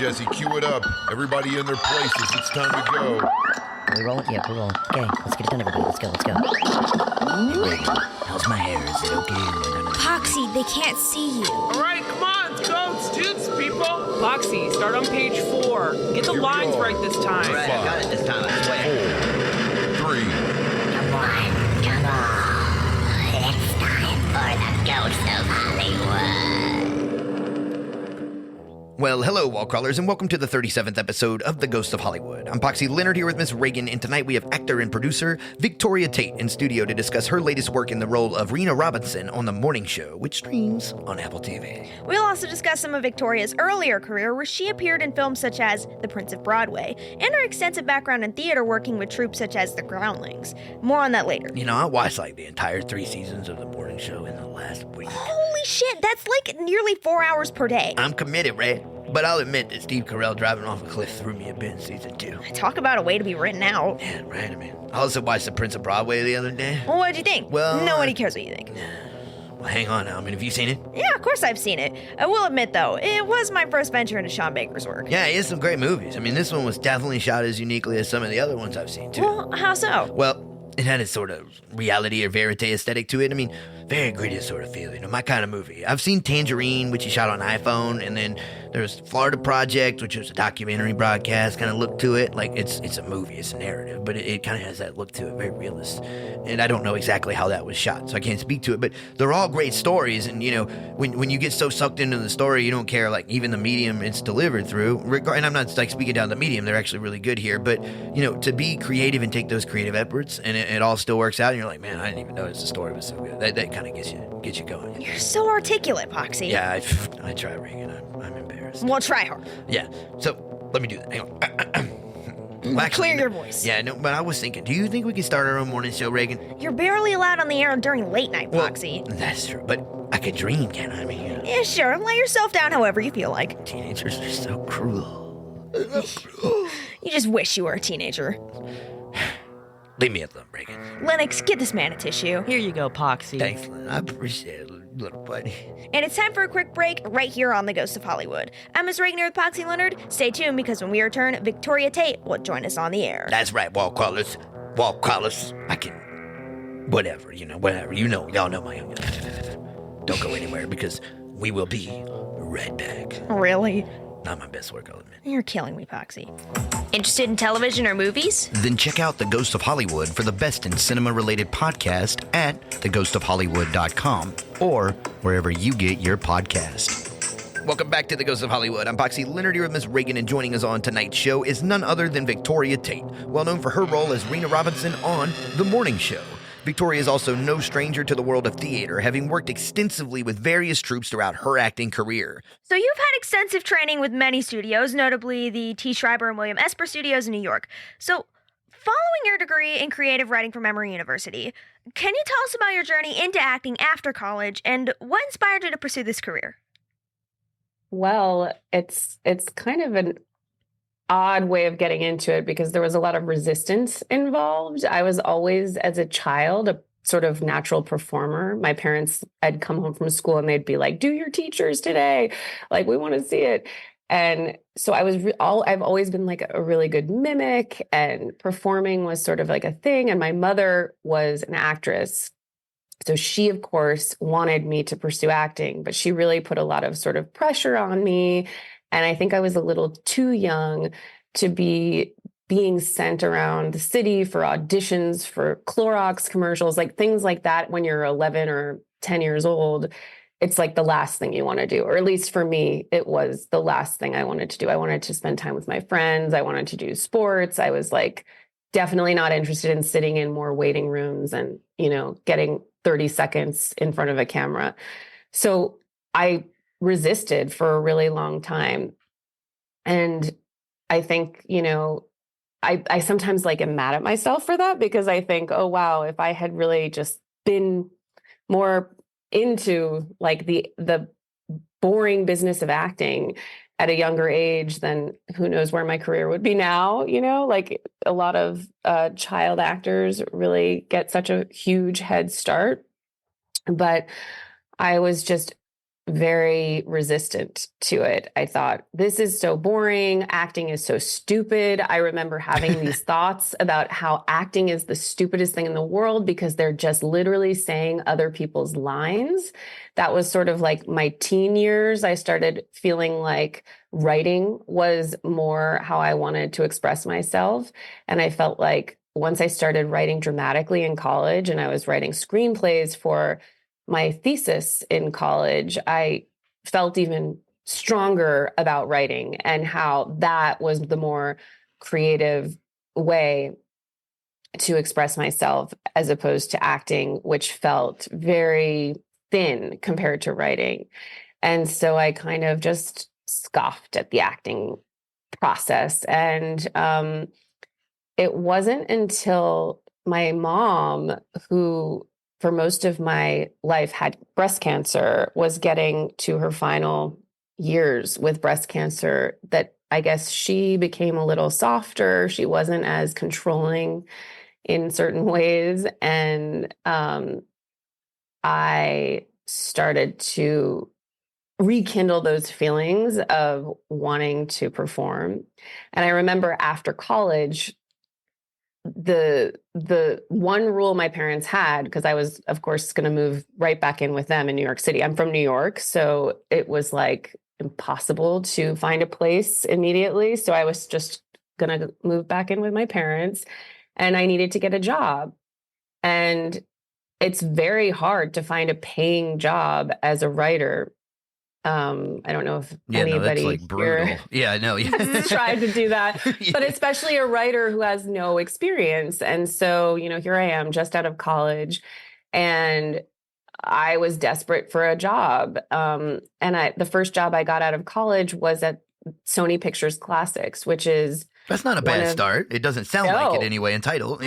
Jesse, cue it up. Everybody in their places. It's time to go. Are we rolling? Yeah, we're rolling. Okay, let's get it done, everybody. Let's go. Hey, Ragan, how's my hair? Is it okay? Poxy, they can't see you. All right, come on, let's go. Let's do this, people. Poxy, start on page 4. Get the Here we lines go. right this time. Right, I got it this time, I swear. 4, 3. Come on. It's time for the Ghost of Hollywood. Well, hello, wall crawlers, and welcome to the 37th episode of The Ghost of Hollywood. I'm Poxy Leonard here with Miss Ragan, and tonight we have actor and producer Victoria Tate in studio to discuss her latest work in the role of Rena Robinson on The Morning Show, which streams on Apple TV. We'll also discuss some of Victoria's earlier career, where she appeared in films such as The Prince of Broadway, and her extensive background in theater working with troupes such as The Groundlings. More on that later. You know, I watched like the entire 3 seasons of The Morning Show in the last week. Holy shit, that's like nearly 4 hours per day. I'm committed, Ray. But I'll admit that Steve Carell driving off a cliff threw me a bit in season 2. Talk about a way to be written out. Yeah, right, I mean. I also watched The Prince of Broadway the other day. Well, what'd you think? Well, nobody cares what you think. Well, hang on now. I mean, have you seen it? Yeah, of course I've seen it. I will admit, though, it was my first venture into Sean Baker's work. Yeah, he has some great movies. I mean, this one was definitely shot as uniquely as some of the other ones I've seen, too. Well, how so? Well, it had a sort of reality or verite aesthetic to it. I mean, very gritty sort of feel, you know, my kind of movie. I've seen Tangerine, which he shot on iPhone, and then there's Florida Project, which was a documentary broadcast kind of look to it. Like, it's a movie, it's a narrative, but it kind of has that look to it, very realist. And I don't know exactly how that was shot, so I can't speak to it, but they're all great stories, and, you know, when you get so sucked into the story, you don't care, like, even the medium it's delivered through. And I'm not, like, speaking down the medium, they're actually really good here, but, you know, to be creative and take those creative efforts, and it all still works out, and you're like, man, I didn't even notice the story was so good. That kind of gets you going. You're so articulate, Poxy. Yeah, I try, Regan. I'm embarrassed. Well, try hard. Yeah, so let me do that. Hang on. Well, actually, Clear your voice. Yeah, no, but I was thinking, do you think we could start our own morning show, Reagan? You're barely allowed on the air during late night, Poxy. That's true, but I could dream, can't I? I mean, you know, Yeah, sure. Lay yourself down however you feel like. teenagers are so cruel. They're so cruel. You just wish you were a teenager. Leave me alone, Reagan. Lennox, get this man a tissue. Here you go, Poxy. Thanks, Lynn. I appreciate it, little buddy. And it's time for a quick break right here on The Ghost of Hollywood. I'm Ms. Regner with Poxy Leonard. Stay tuned because when we return, Victoria Tate will join us on the air. That's right, wall crawlers. Wall crawlers. I can... Whatever. You know, y'all know my... Don't go anywhere because we will be right back. Really? Not my best work, I'll admit. You're killing me, Poxy. Interested in television or movies? Then check out The Ghost of Hollywood for the best in cinema-related podcast at theghostofhollywood.com or wherever you get your podcast. Welcome back to The Ghost of Hollywood. I'm Poxy Leonard here with Miss Reagan, and joining us on tonight's show is none other than Victoria Tate, well known for her role as Rena Robinson on The Morning Show. Victoria is also no stranger to the world of theater, having worked extensively with various troupes throughout her acting career. So you've had extensive training with many studios, notably the T. Schreiber and William Esper studios in New York. So, following your degree in creative writing from Emory University, can you tell us about your journey into acting after college and what inspired you to pursue this career? Well, it's kind of an odd way of getting into it because there was a lot of resistance involved. I was always, as a child, a sort of natural performer. My parents, I'd come home from school and they'd be like, "Do your teachers today. Like, we want to see it." And so I've always been like a really good mimic, and performing was sort of like a thing. And my mother was an actress. So she, of course, wanted me to pursue acting, but she really put a lot of sort of pressure on me. And I think I was a little too young to be being sent around the city for auditions for Clorox commercials, like things like that. When you're 11 or 10 years old, it's like the last thing you want to do. Or at least for me, it was the last thing I wanted to do. I wanted to spend time with my friends. I wanted to do sports. I was like definitely not interested in sitting in more waiting rooms and, you know, getting 30 seconds in front of a camera. So I resisted for a really long time. And I think, you know, I sometimes like am mad at myself for that because I think, oh, wow, if I had really just been more into like the boring business of acting at a younger age, then who knows where my career would be now, you know, like a lot of child actors really get such a huge head start. But I was just very resistant to it. I thought, this is so boring. Acting is so stupid. I remember having these thoughts about how acting is the stupidest thing in the world because they're just literally saying other people's lines. That was sort of like my teen years. I started feeling like writing was more how I wanted to express myself. And I felt like once I started writing dramatically in college and I was writing screenplays for my thesis in college, I felt even stronger about writing and how that was the more creative way to express myself as opposed to acting, which felt very thin compared to writing. And so I kind of just scoffed at the acting process. And it wasn't until my mom, who for most of my life had breast cancer, was getting to her final years with breast cancer, that I guess she became a little softer. She wasn't as controlling in certain ways. And I started to rekindle those feelings of wanting to perform. And I remember after college, the one rule my parents had, because I was, of course, going to move right back in with them in New York City. I'm from New York, so it was like impossible to find a place immediately. So I was just going to move back in with my parents, and I needed to get a job. And it's very hard to find a paying job as a writer. I don't know if anybody that's like brutal. here Yeah, I know. has tried to do that, Yeah. but especially a writer who has no experience. And so, here I am just out of college, and I was desperate for a job. And the first job I got out of college was at Sony Pictures Classics, which is That's not a bad start. It doesn't sound like it anyway in title.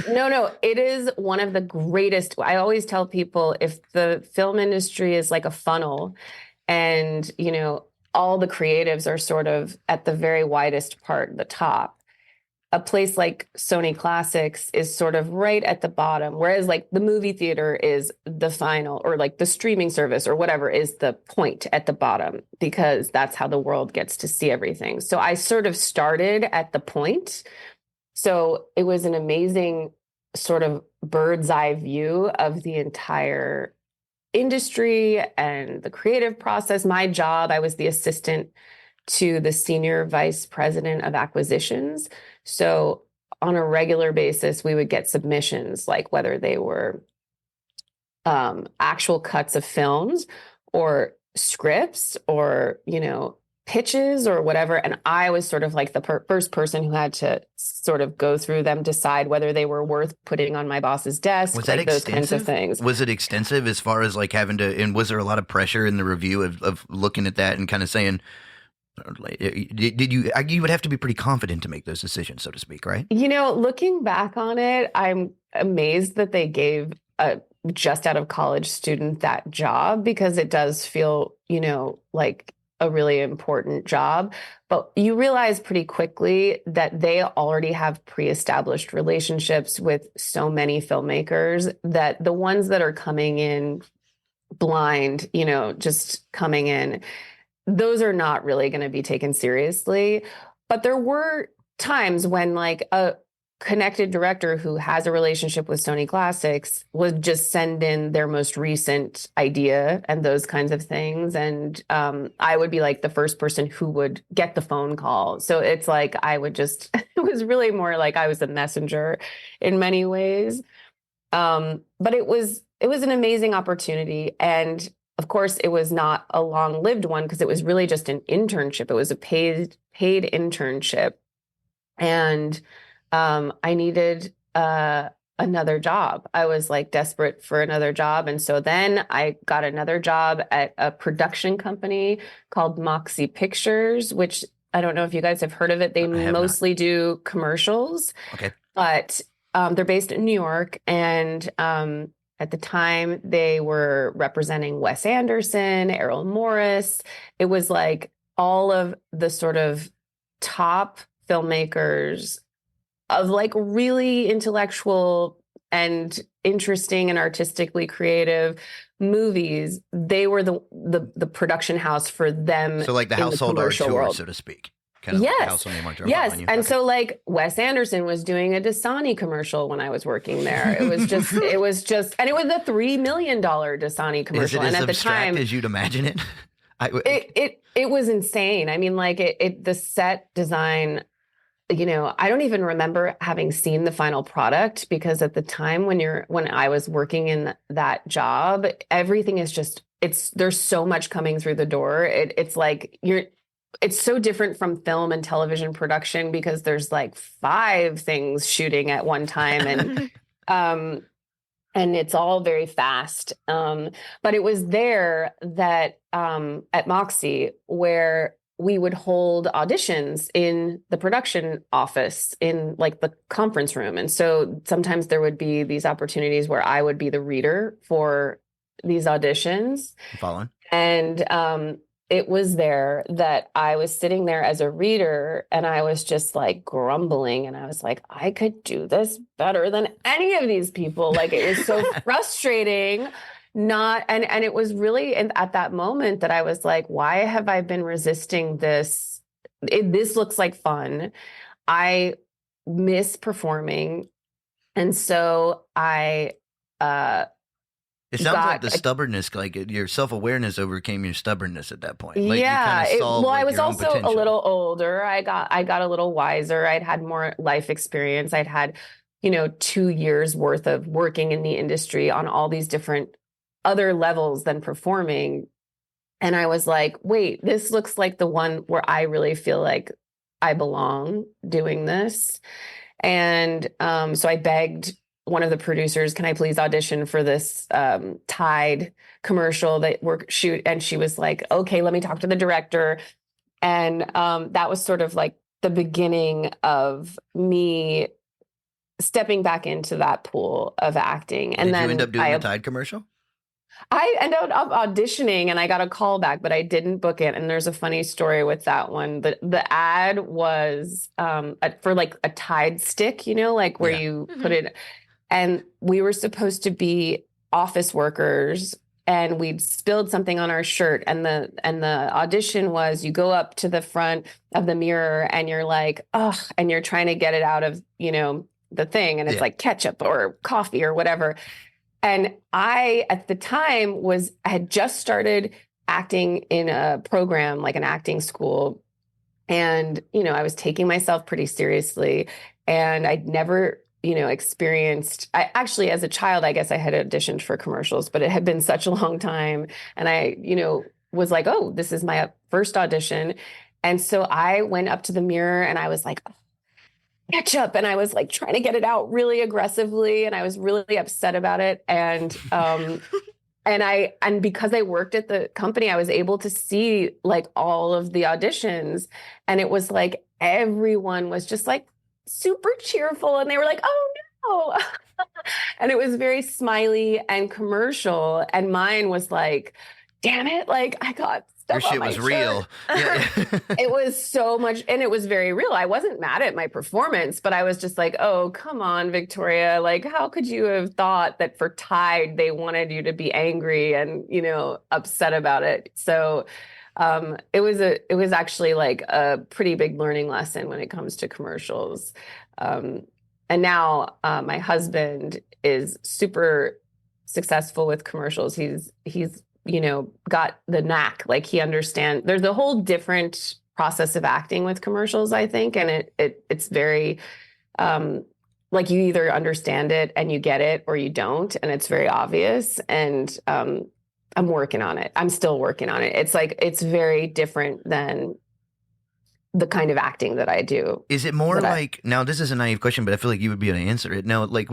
No, it is one of the greatest. I always tell people, if the film industry is like a funnel and, all the creatives are sort of at the very widest part, the top, a place like Sony Classics is sort of right at the bottom, whereas like the movie theater is the final, or like the streaming service or whatever is the point at the bottom, because that's how the world gets to see everything. So I sort of started at the point. So it was an amazing sort of bird's eye view of the entire industry and the creative process. My job, I was the assistant to the senior vice president of acquisitions. So on a regular basis, we would get submissions, like whether they were actual cuts of films or scripts or, pitches or whatever. And I was sort of like the first person who had to sort of go through them, decide whether they were worth putting on my boss's desk. Was that like extensive? Those kinds of things. Was it extensive as far as like having to, and was there a lot of pressure in the review of looking at that and kind of saying, did you would have to be pretty confident to make those decisions, so to speak, right? Looking back on it, I'm amazed that they gave a just out of college student that job, because it does feel, like a really important job. But you realize pretty quickly that they already have pre-established relationships with so many filmmakers that the ones that are coming in blind, just coming in, those are not really going to be taken seriously. But there were times when like a connected director who has a relationship with Sony Classics would just send in their most recent idea and those kinds of things. And I would be like the first person who would get the phone call. So it's like I would just, it was really more like I was a messenger in many ways. But it was an amazing opportunity. And of course, it was not a long-lived one, because it was really just an internship. It was a paid internship. And I needed another job. I was like desperate for another job. And so then I got another job at a production company called Moxie Pictures, which I don't know if you guys have heard of it. They mostly do commercials. Okay. But they're based in New York. And at the time, they were representing Wes Anderson, Errol Morris. It was like all of the sort of top filmmakers of like really intellectual and interesting and artistically creative movies, they were the production house for them. So like the in household commercial auteur, world. so to speak. Kind of like the household name auteur. Yes. Following you. And Okay. so like Wes Anderson was doing a Dasani commercial when I was working there. It was just, and it was a $3 million Dasani commercial. Is it and as at the abstract time, as you'd imagine it? it was insane. I mean, like the set design, you know, I don't even remember having seen the final product, because at the time when I was working in that job, everything is just, there's so much coming through the door. It's so different from film and television production, because there's like 5 things shooting at one time, and it's all very fast. But it was there that at Moxie where we would hold auditions in the production office in like the conference room. And so sometimes there would be these opportunities where I would be the reader for these auditions. Following. And it was there that I was sitting there as a reader, and I was just like grumbling, and I was like, I could do this better than any of these people. Like, it was so frustrating. And it was really at that moment that I was like, why have I been resisting this? This looks like fun. I miss performing. And so I It sounds like the stubbornness, like your self-awareness overcame your stubbornnness at that point. Like yeah. you saw, Well, like, I was your own also a potential. little older. I got a little wiser. I'd had more life experience. I'd had, 2 years worth of working in the industry on all these different other levels than performing. And I was like, wait, this looks like the one where I really feel like I belong doing this. And so I begged one of the producers, can I please audition for this Tide commercial that we're shoot? And she was like, okay, let me talk to the director. And that was sort of like the beginning of me stepping back into that pool of acting. And Did then you end up doing the Tide commercial? I ended up auditioning and I got a call back, but I didn't book it. And there's a funny story with that one. The ad was for like a Tide stick, like where you put it. And we were supposed to be office workers, and we'd spilled something on our shirt. And the audition was, you go up to the front of the mirror and you're like, oh, and you're trying to get it out of, the thing. And it's like ketchup or coffee or whatever. And I, at the time, had just started acting in a program, like an acting school. And, I was taking myself pretty seriously, and I'd never, experienced, actually, as a child, I guess I had auditioned for commercials, but it had been such a long time. And I, was like, oh, this is my first audition. And so I went up to the mirror and I was like, ketchup. And I was like trying to get it out really aggressively. And I was really upset about it. And, and because I worked at the company, I was able to see like all of the auditions, and it was like, everyone was just like super cheerful, and they were like, oh no. And it was very smiley and commercial. And mine was like, damn it. Like, I got Your shit was real. Yeah. It was so much, and it was very real. I wasn't mad at my performance, but I was just like, oh, come on, Victoria. Like, how could you have thought that for Tide, they wanted you to be angry and, upset about it? So it was actually like a pretty big learning lesson when it comes to commercials. And now my husband is super successful with commercials. He's got the knack. Like, he understands. There's a whole different process of acting with commercials, I think, and it's very like, you either understand it and you get it, or you don't, and it's very obvious. And I'm working on it. I'm still working on it. It's like, it's very different than the kind of acting that I do. Is it more like, now this is a naive question, but I feel like you would be able to answer it. Now, like,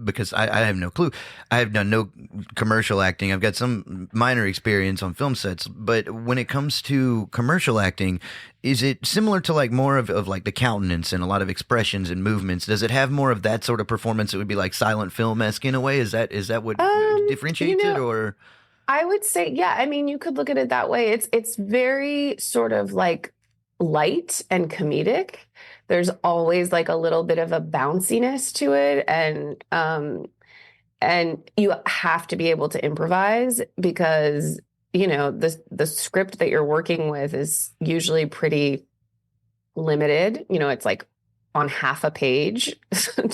because I have no clue. I have done no commercial acting. I've got some minor experience on film sets, but when it comes to commercial acting, is it similar to like more of like the countenance and a lot of expressions and movements? Does it have more of that sort of performance? It would be like silent film-esque in a way. Is that what differentiates it, or? I would say, yeah. I mean, you could look at it that way. It's very sort of like light and comedic. There's always like a little bit of a bounciness to it, and and you have to be able to improvise because, you know, the script that you're working with is usually pretty limited. You know, it's like on half a page,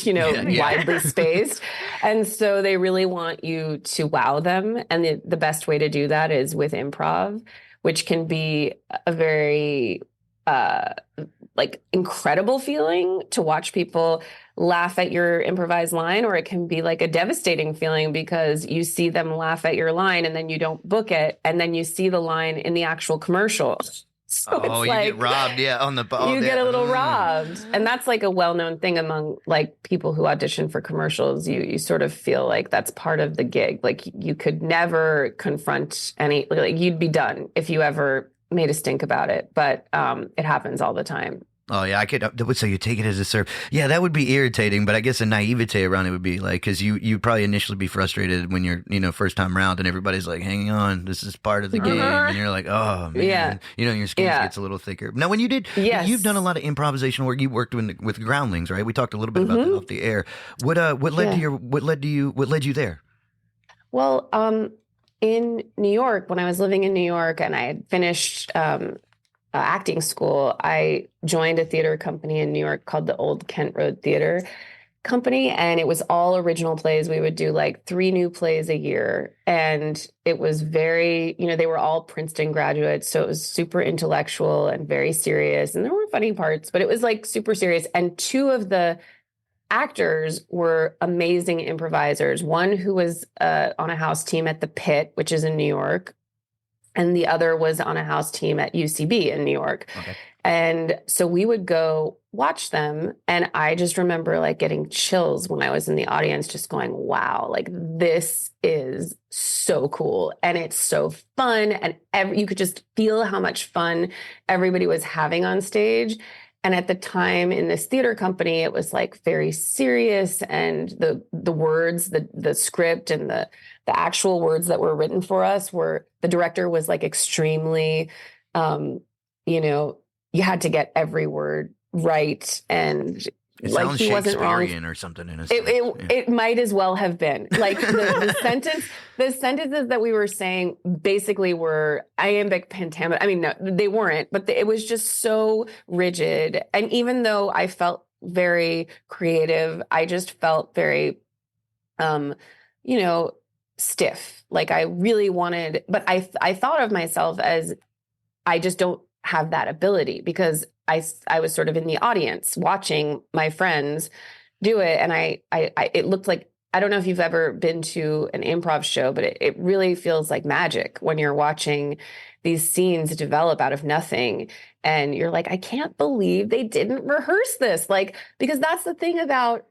you know, widely spaced. And so they really want you to wow them. And the best way to do that is with improv, which can be a very like incredible feeling to watch people laugh at your improvised line, or it can be like a devastating feeling because you see them laugh at your line and then you don't book it. And then you see the line in the actual commercial. So Oh, you get robbed, on the you get a little robbed, and that's like a well-known thing among like people who audition for commercials. You sort of feel like that's part of the gig. Like you could never confront any, like you'd be done if you ever made a stink about it. But it happens all the time. Oh, yeah, I could. So you take it as a serve. Yeah, that would be irritating, but I guess a naivete around it would be like, because you probably initially be frustrated when you're, you know, first time around and everybody's like, hang on, this is part of the game. And you're like, oh, man. Yeah. You know, your skin gets a little thicker. Now, when you did, you've done a lot of improvisation work. You worked with Groundlings, right? We talked a little bit about that off the air. What led you there? Well, in New York, when I was living in New York and I had finished acting school, I joined a theater company in New York called the Old Kent Road Theater Company, and it was all original plays. We would do like 3 new plays a year, and it was very, you know, they were all Princeton graduates, so it was super intellectual and very serious, and there were funny parts, but it was like super serious. And 2 of the actors were amazing improvisers. One who was on a house team at the Pit, which is in New York, and the other was on a house team at UCB in New York. Okay. And so we would go watch them. And I just remember like getting chills when I was in the audience, just going, wow, like this is so cool. And it's so fun. And you could just feel how much fun everybody was having on stage. And at the time in this theater company, it was like very serious, and the words, the script and the actual words that were written for us the director was like extremely, you know, you had to get every word right. And it like sounds he wasn't wrong or something in a sense. It might as well have been like the sentences that we were saying basically were iambic pentameter. I mean, no, they weren't, but it was just so rigid. And even though I felt very creative, I just felt very, you know, stiff. Like I really wanted, but I thought of myself as I just don't have that ability, because I was sort of in the audience watching my friends do it. And I it looked like, I don't know if you've ever been to an improv show, but it really feels like magic when you're watching these scenes develop out of nothing. And you're like, I can't believe they didn't rehearse this. Like, because that's the thing about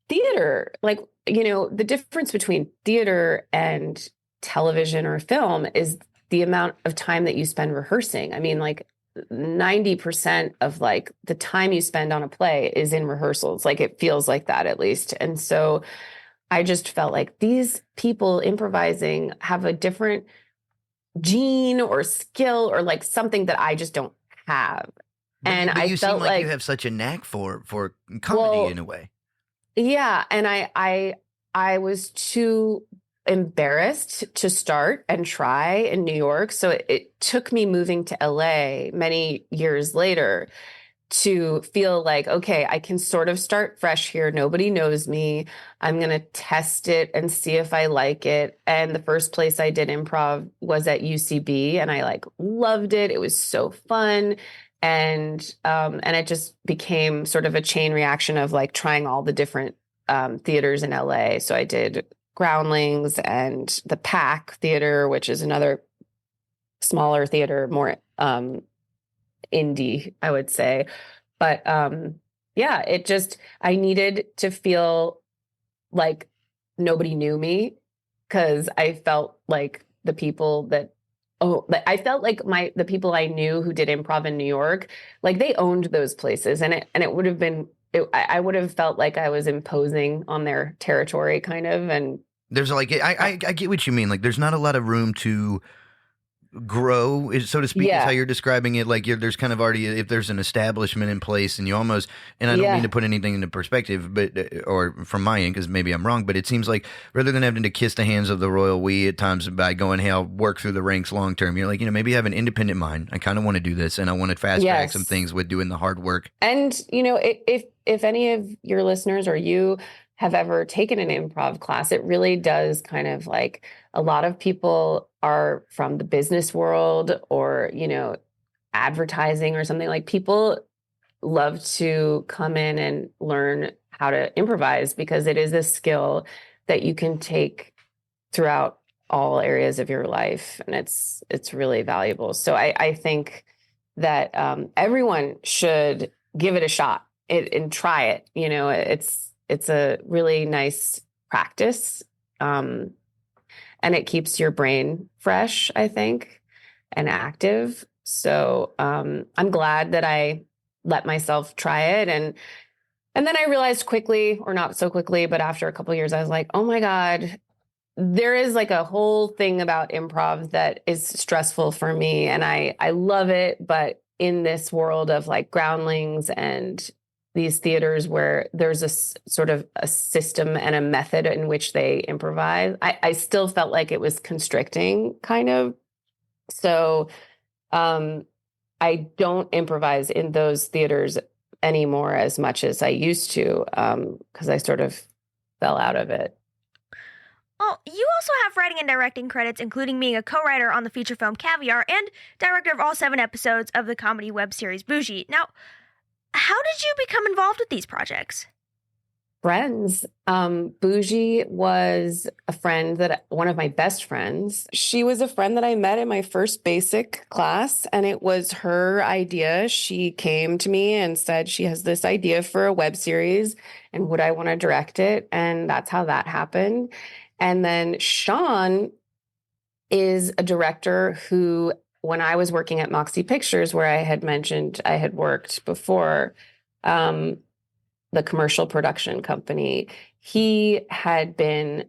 theater. Like, you know, the difference between theater and television or film is the amount of time that you spend rehearsing. I mean, like 90% of like the time you spend on a play is in rehearsals. Like it feels like that at least. And so I just felt like these people improvising have a different gene or skill or like something that I just don't have. But you felt seem like you have such a knack for comedy in a way. Yeah. And I was too embarrassed to start and try in New York. So it took me moving to LA many years later to feel like, okay, I can sort of start fresh here. Nobody knows me. I'm going to test it and see if I like it. And the first place I did improv was at UCB, and I like loved it. It was so fun. And it just became sort of a chain reaction of like trying all the different theaters in LA. So I did Groundlings and the Pack Theater, which is another smaller theater, more indie, I would say. But yeah, I needed to feel like nobody knew me, because I felt like the people I felt like the people I knew who did improv in New York, like they owned those places, and it would have been, I would have felt like I was imposing on their territory kind of. And there's like, I get what you mean. Like there's not a lot of room to grow, so to speak, is Yeah. how you're describing it. Like there's kind of already, if there's an establishment in place and you almost, and I don't Yeah. mean to put anything into perspective, but, or from my end, because maybe I'm wrong, but it seems like rather than having to kiss the hands of the royal we at times by going, hey, I'll work through the ranks long term, you're like, maybe have an independent mind. I kind of want to do this and I want to fast track Yes. some things with doing the hard work. And, if any of your listeners or you have ever taken an improv class, it really does kind of like, a lot of people are from the business world or, advertising or something. Like, people love to come in and learn how to improvise because it is a skill that you can take throughout all areas of your life. And it's really valuable. So I think that everyone should give it a shot and try it. It's a really nice practice. And it keeps your brain fresh, I think, and active. So I'm glad that I let myself try it. And then I realized quickly, or not so quickly, but after a couple of years, I was like, oh my God, there is like a whole thing about improv that is stressful for me. And I love it. But in this world of like Groundlings and these theaters where there's a sort of a system and a method in which they improvise, I still felt like it was constricting kind of. So I don't improvise in those theaters anymore as much as I used to, because I sort of fell out of it. Well, you also have writing and directing credits, including being a co-writer on the feature film Caviar and director of all 7 episodes of the comedy web series Bougie. Now, how did you become involved with these projects? Friends. Bougie was a friend one of my best friends. She was a friend that I met in my first basic class, and it was her idea. She came to me and said she has this idea for a web series and would I want to direct it? And that's how that happened. And then Sean is a director who, when I was working at Moxie Pictures, where I had mentioned I had worked before, the commercial production company, he had been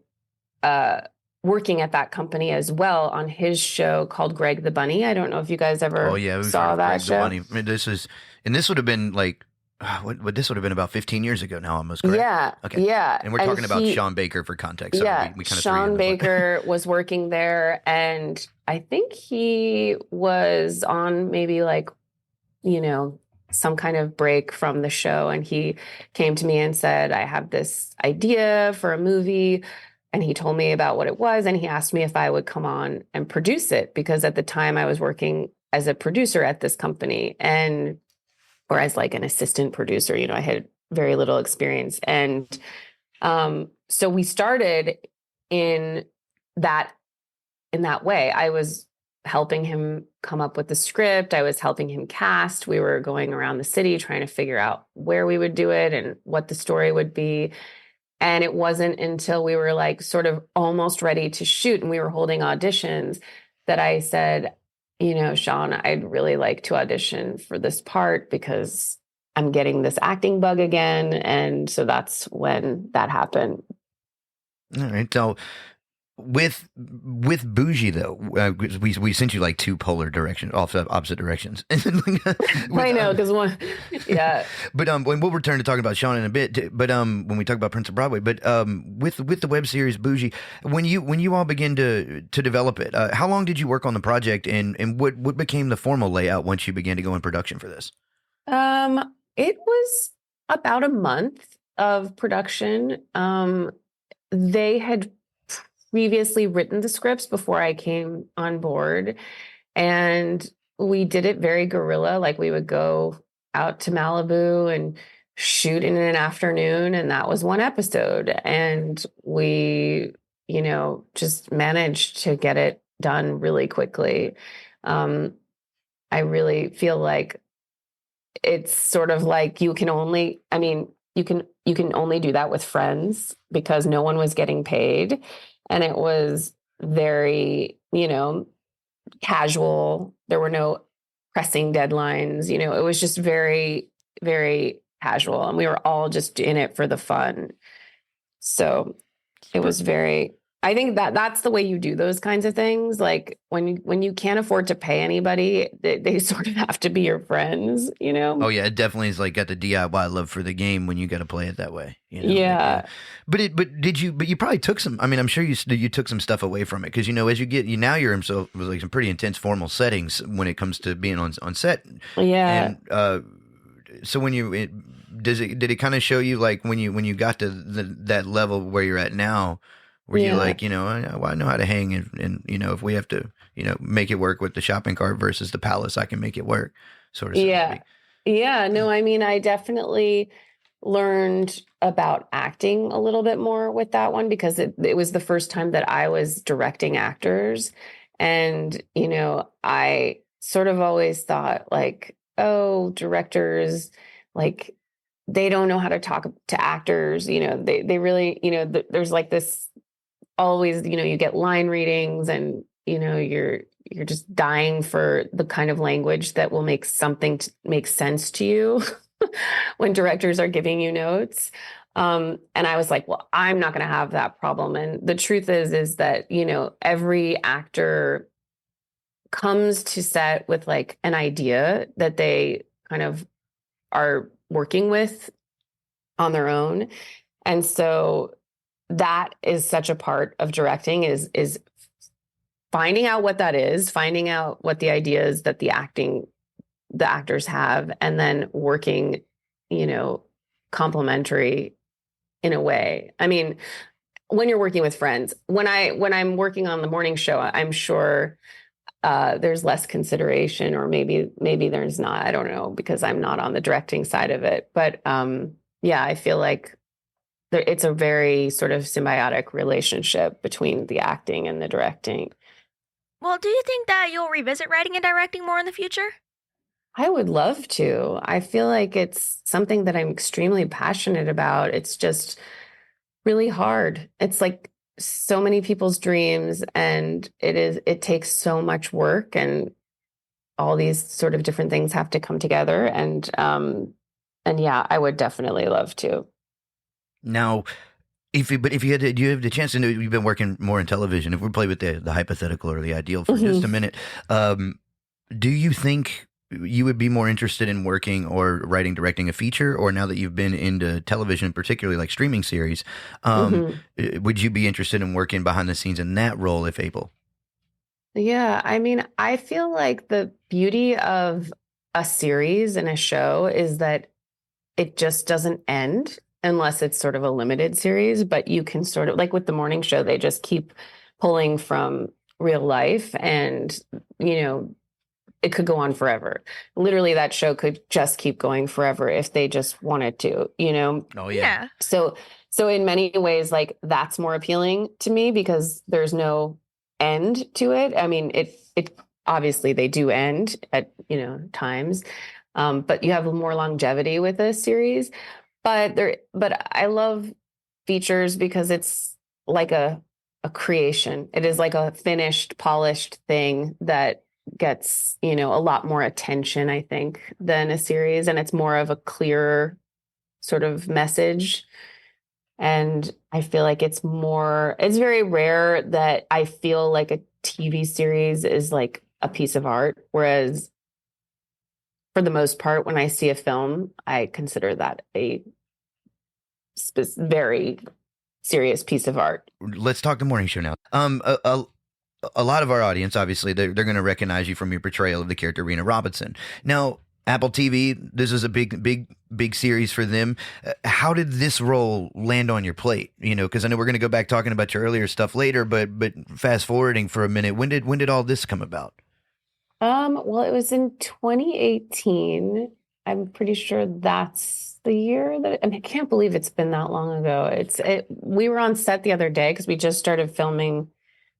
working at that company as well on his show called Greg the Bunny. I don't know if you guys ever saw that Greg show. The Bunny. I mean, this would have been like, this would have been about 15 years ago now, almost, correct? Yeah. Okay. Yeah. And we're talking about Sean Baker for context. So yeah. we kind of Sean Baker was working there, and I think he was on maybe like, some kind of break from the show. And he came to me and said, I have this idea for a movie. And he told me about what it was. And he asked me if I would come on and produce it, because at the time I was working as a producer at this company, or as like an assistant producer. I had very little experience. And so we started in that way. I was helping him come up with the script. I was helping him cast. We were going around the city trying to figure out where we would do it and what the story would be. And it wasn't until we were like sort of almost ready to shoot and we were holding auditions that I said, Sean, I'd really like to audition for this part because I'm getting this acting bug again. And so that's when that happened. All right. So with Bougie though, we sent you like 2 polar directions, opposite directions. I know, because one, yeah. But we'll return to talking about Sean in a bit. But when we talk about Prince of Broadway, but with the web series Bougie, when you all begin to develop it, how long did you work on the project, and what became the formal layout once you began to go in production for this? It was about a month of production. They had previously written the scripts before I came on board, and we did it very guerrilla. Like, we would go out to Malibu and shoot in an afternoon, and that was one episode. And we, just managed to get it done really quickly. I really feel like it's sort of like you can only do that with friends, because no one was getting paid. And it was very, casual. There were no pressing deadlines. It was just very, very casual. And we were all just in it for the fun. So it was very I think that that's the way you do those kinds of things. Like when you can't afford to pay anybody, they sort of have to be your friends, you know? Oh yeah, it definitely is like got the DIY love for the game when you got to play it that way. You know? Yeah. But you probably took some. I mean, I'm sure you took some stuff away from it because as you get now you're in like some pretty intense formal settings when it comes to being on set. Yeah. And so when did it kind of show you like when you got to that level where you're at now? Were you like, I know how to hang and if we have to, make it work with the shopping cart versus the palace, I can make it work, sort of. Yeah. Yeah. No, I mean, I definitely learned about acting a little bit more with that one because it was the first time that I was directing actors. And, I sort of always thought like, oh, directors, like, they don't know how to talk to actors. They really, there's like this always, you get line readings and, you're just dying for the kind of language that will make something make sense to you when directors are giving you notes. And I was like, well, I'm not going to have that problem. And the truth is that, every actor comes to set with like an idea that they kind of are working with on their own. And so that is such a part of directing is finding out what that is, finding out what the ideas that the actors have, and then working, complementary in a way. I mean, when you're working with friends, when I'm working on the morning show, I'm sure there's less consideration, or maybe there's not. I don't know, because I'm not on the directing side of it. But yeah, I feel like it's a very sort of symbiotic relationship between the acting and the directing. Well, do you think that you'll revisit writing and directing more in the future? I would love to. I feel like it's something that I'm extremely passionate about. It's just really hard. It's like so many people's dreams, and it takes so much work, and all these sort of different things have to come together. And yeah, I would definitely love to. Now, do you have the chance to know you've been working more in television? If we play with the hypothetical or the ideal for just a minute, do you think you would be more interested in working or writing, directing a feature, or now that you've been into television, particularly like streaming series, would you be interested in working behind the scenes in that role if able? Yeah, I mean, I feel like the beauty of a series and a show is that it just doesn't end unless it's sort of a limited series, but you can sort of, like with the morning show, they just keep pulling from real life, and, it could go on forever. Literally, that show could just keep going forever if they just wanted to, Oh, yeah. So in many ways, like, that's more appealing to me because there's no end to it. I mean, it obviously they do end at, times, but you have more longevity with a series. But I love features because it's like a creation. It is like a finished, polished thing that gets, a lot more attention, I think, than a series. And it's more of a clearer sort of message. And I feel like it's very rare that I feel like a TV series is like a piece of art. Whereas for the most part, when I see a film, I consider that a very serious piece of art. Let's talk the morning show now. A lot of our audience, obviously, they're going to recognize you from your portrayal of the character Rena Robinson. Now, Apple TV, this is a big series for them. How did this role land on your plate? Because I know we're going to go back talking about your earlier stuff later, but fast forwarding for a minute, when did all this come about? Well, it was in 2018. I'm pretty sure that's the year I can't believe it's been that long ago. We were on set the other day because we just started filming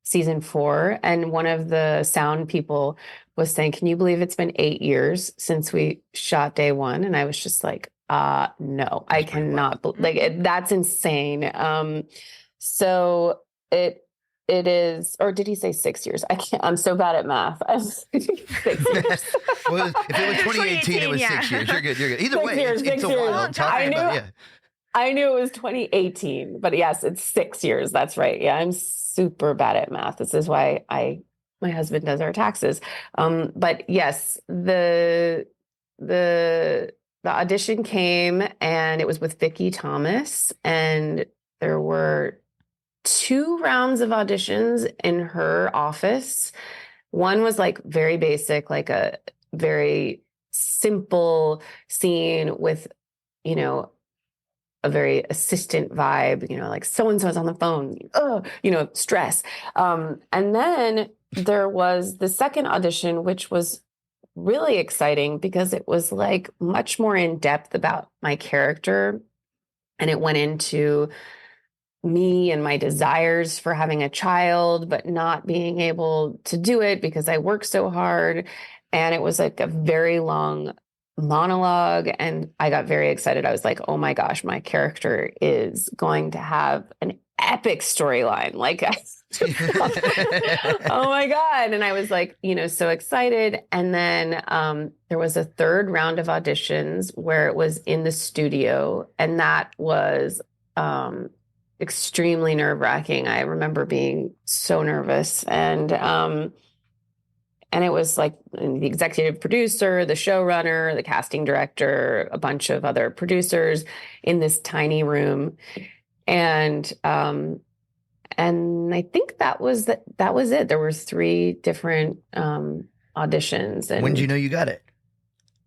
season 4, and one of the sound people was saying, "Can you believe it's been 8 years since we shot day 1?" And I was just like, no, I cannot. That's insane. So it is, or did he say 6 years? I'm so bad at math. 6 years. Well, if it was 2018, it was 6 years. You're good. Either 6 way, years, it's a while. I knew it was 2018, but yes, it's 6 years. That's right. Yeah, I'm super bad at math. This is why my husband does our taxes. But yes, the audition came, and it was with Vicki Thomas, and there were 2 rounds of auditions in her office. One was like very basic, like a very simple scene with, you know, a very assistant vibe, you know, like so-and-so's on the phone, stress. And then there was the second audition, which was really exciting because it was like much more in depth about my character. And it went into me and my desires for having a child, but not being able to do it because I work so hard. And it was like a very long monologue, and I got very excited. I was like, oh my gosh, my character is going to have an epic storyline. Like, oh my God. And I was like, so excited. And then there was a third round of auditions where it was in the studio, and that was extremely nerve-wracking. I remember being so nervous. And it was like the executive producer, the showrunner, the casting director, a bunch of other producers in this tiny room. And I think that was it. There were 3 different auditions. And when did you know you got it?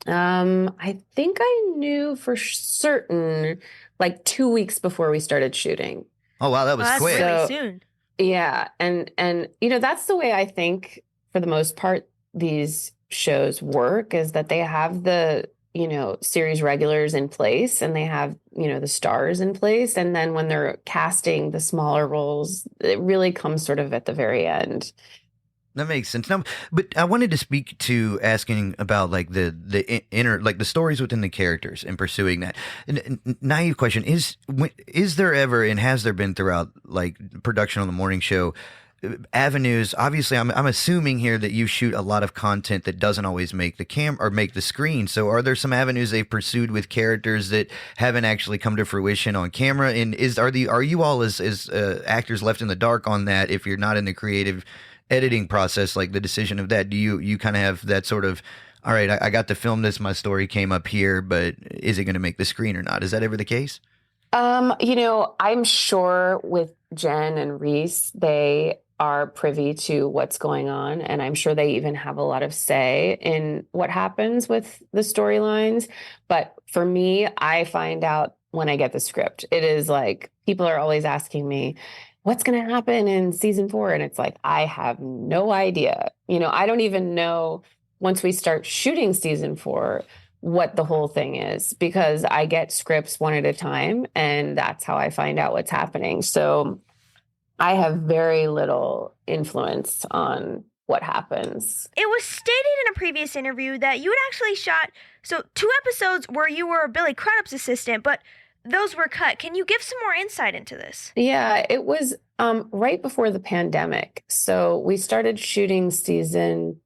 I think I knew for certain like 2 weeks before we started shooting. Oh wow, that was quick. Really soon. Yeah, and that's the way I think for the most part these shows work, is that they have the series regulars in place, and they have the stars in place, and then when they're casting the smaller roles, it really comes sort of at the very end. That makes sense. Now, but I wanted to speak to asking about like the inner, like the stories within the characters and pursuing that. Naive question: is there ever, and has there been throughout like production on the morning show, avenues? Obviously, I'm assuming here that you shoot a lot of content that doesn't always make the or make the screen. So, are there some avenues they've pursued with characters that haven't actually come to fruition on camera? And are you all as actors left in the dark on that if you're not in the creative editing process, like the decision of that? Do you kind of have that sort of, all right, I got to film this, my story came up here, but is it going to make the screen or not? Is that ever the case? I'm sure with Jen and Reese, they are privy to what's going on, and I'm sure they even have a lot of say in what happens with the storylines. But for me, I find out when I get the script. It is like people are always asking me, what's going to happen in season 4? And it's like, I have no idea. I don't even know once we start shooting season 4 what the whole thing is, because I get scripts one at a time, and that's how I find out what's happening. So I have very little influence on what happens. It was stated in a previous interview that you had actually shot 2 episodes where you were Billy Crudup's assistant, but those were cut. Can you give some more insight into this? Yeah, it was right before the pandemic. So we started shooting season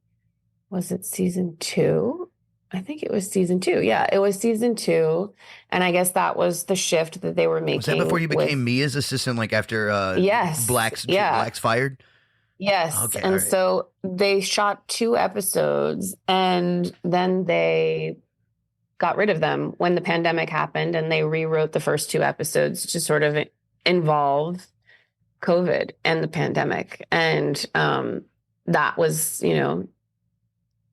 2? I think it was season 2. Yeah, it was season 2. And I guess that was the shift that they were making. Was that before you became Mia's assistant, like after yes, Black's fired? Yes. Okay, and right. So they shot 2 episodes, and then they got rid of them when the pandemic happened, and they rewrote the first 2 episodes to sort of involve COVID and the pandemic. And that was,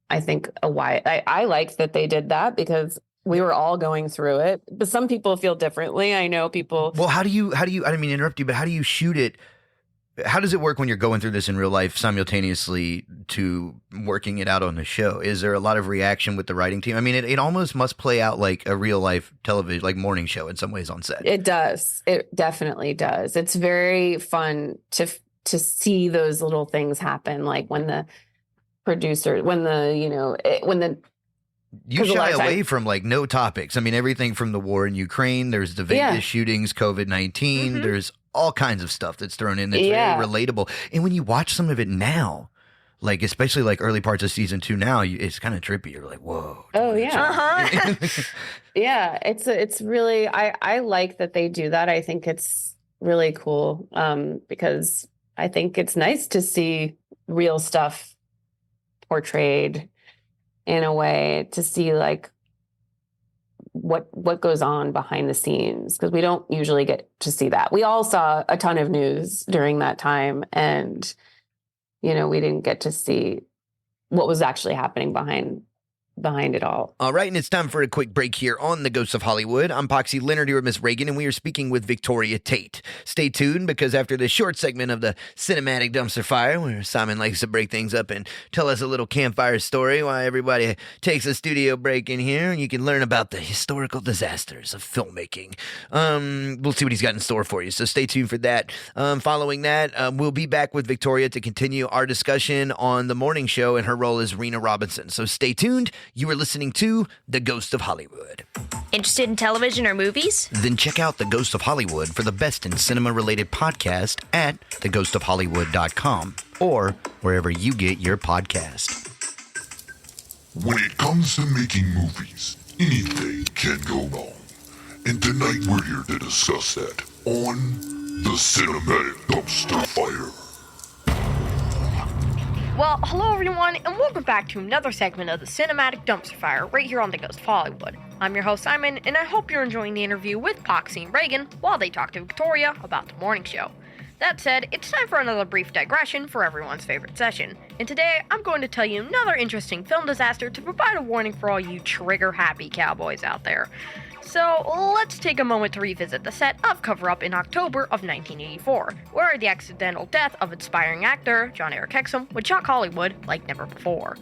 I think I liked that they did that because we were all going through it, but some people feel differently. I know people. Well, how do you, I didn't mean to interrupt you, but how do you shoot it? How does it work when you're going through this in real life simultaneously to working it out on the show? Is there a lot of reaction with the writing team? I mean, it almost must play out like a real life television, like morning show in some ways on set. It does. It definitely does. It's very fun to see those little things happen. Like when the producer, you shy away from like no topics. I mean, everything from the war in Ukraine, there's the Vegas shootings, COVID-19, there's all kinds of stuff that's thrown in that's very relatable. And when you watch some of it now, like especially like early parts of season 2 now, it's kind of trippy. You're like, whoa. Oh yeah. Yeah. It's really, I like that they do that. I think it's really cool because I think it's nice to see real stuff portrayed in a way, to see like what goes on behind the scenes, because we don't usually get to see that. We all saw a ton of news during that time, and we didn't get to see what was actually happening behind it all. All right, and it's time for a quick break here on The Ghost of Hollywood. I'm Poxy Leonard here with Miss Ragan, and we are speaking with Victoria Tate. Stay tuned, because after this short segment of the Cinematic Dumpster Fire, where Simon likes to break things up and tell us a little campfire story while everybody takes a studio break in here, and you can learn about the historical disasters of filmmaking. We'll see what he's got in store for you, so stay tuned for that. Following that, we'll be back with Victoria to continue our discussion on the morning show and her role as Rena Robinson. So stay tuned. You are listening to The Ghost of Hollywood. Interested in television or movies? Then check out The Ghost of Hollywood for the best in cinema-related podcast at theghostofhollywood.com or wherever you get your podcast. When it comes to making movies, anything can go wrong. And tonight we're here to discuss that on the Cinematic Dumpster Fire. Well, hello everyone, and welcome back to another segment of the Cinematic Dumpster Fire right here on The Ghost of Hollywood. I'm your host Simon, and I hope you're enjoying the interview with Poxy and Ragan while they talk to Victoria about the morning show. That said, it's time for another brief digression for everyone's favorite session, and today I'm going to tell you another interesting film disaster to provide a warning for all you trigger-happy cowboys out there. So, let's take a moment to revisit the set of Cover Up in October of 1984, where the accidental death of inspiring actor John Eric Hexum would shock Hollywood like never before.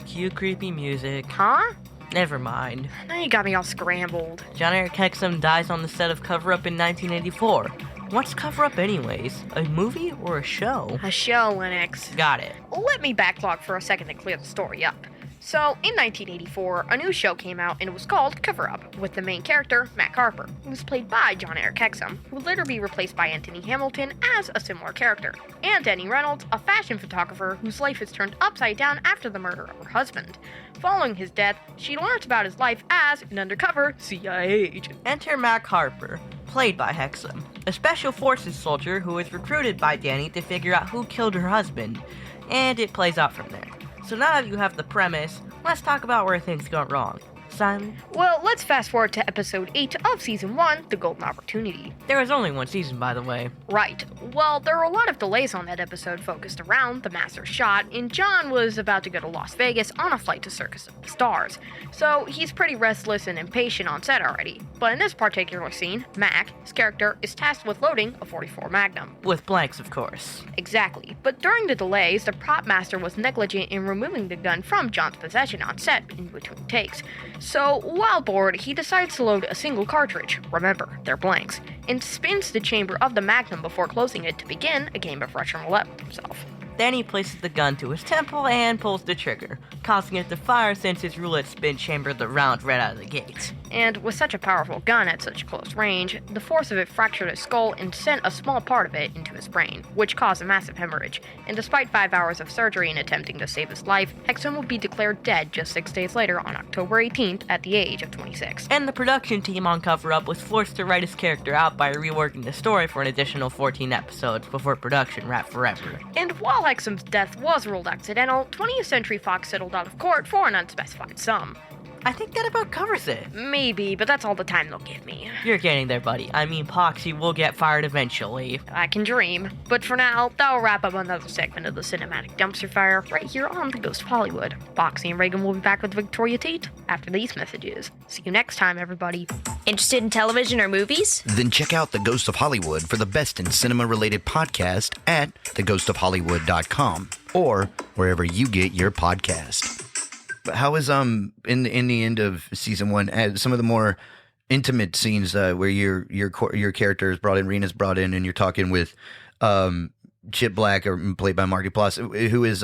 Cue creepy music. Huh? Never mind. Now you got me all scrambled. John Eric Hexum dies on the set of Cover Up in 1984. What's Cover Up anyways? A movie or a show? A show, Linux. Got it. Let me backlog for a second to clear the story up. So, in 1984, a new show came out and it was called Cover Up, with the main character, Mac Harper, who was played by John Eric Hexum, who would later be replaced by Anthony Hamilton as a similar character, and Denny Reynolds, a fashion photographer whose life is turned upside down after the murder of her husband. Following his death, she learns about his life as an undercover CIA agent. Enter Mac Harper, played by Hexum, a special forces soldier who is recruited by Danny to figure out who killed her husband, and it plays out from there. So now that you have the premise, let's talk about where things go wrong. Simon? Well, let's fast forward to episode 8 of season 1, The Golden Opportunity. There was only one season, by the way. Right. Well, there were a lot of delays on that episode focused around the master shot, and John was about to go to Las Vegas on a flight to Circus of the Stars. So he's pretty restless and impatient on set already. But in this particular scene, Mac, his character, is tasked with loading a .44 Magnum. With blanks, of course. Exactly. But during the delays, the prop master was negligent in removing the gun from John's possession on set in between takes. So, while bored, he decides to load a single cartridge, remember, they're blanks, and spins the chamber of the Magnum before closing it to begin a game of Russian roulette with himself. Then he places the gun to his temple and pulls the trigger, causing it to fire since his roulette spin chambered the round right out of the gate. And with such a powerful gun at such close range, the force of it fractured his skull and sent a small part of it into his brain, which caused a massive hemorrhage. And despite 5 hours of surgery and attempting to save his life, Hexum would be declared dead just 6 days later on October 18th at the age of 26. And the production team on Cover Up was forced to write his character out by reworking the story for an additional 14 episodes before production wrapped forever. And while Hexum's death was ruled accidental, 20th Century Fox settled out of court for an unspecified sum. I think that about covers it. Maybe, but that's all the time they'll give me. You're getting there, buddy. I mean, Poxy will get fired eventually. I can dream. But for now, that'll wrap up another segment of the Cinematic Dumpster Fire right here on The Ghost of Hollywood. Poxy and Ragan will be back with Victoria Tate after these messages. See you next time, everybody. Interested in television or movies? Then check out The Ghost of Hollywood for the best in cinema-related podcast at theghostofhollywood.com or wherever you get your podcast. How was in the end of season 1 some of the more intimate scenes where your character is brought in, Rena's brought in, and you're talking with Chip Black, or played by Marky Ploss, who is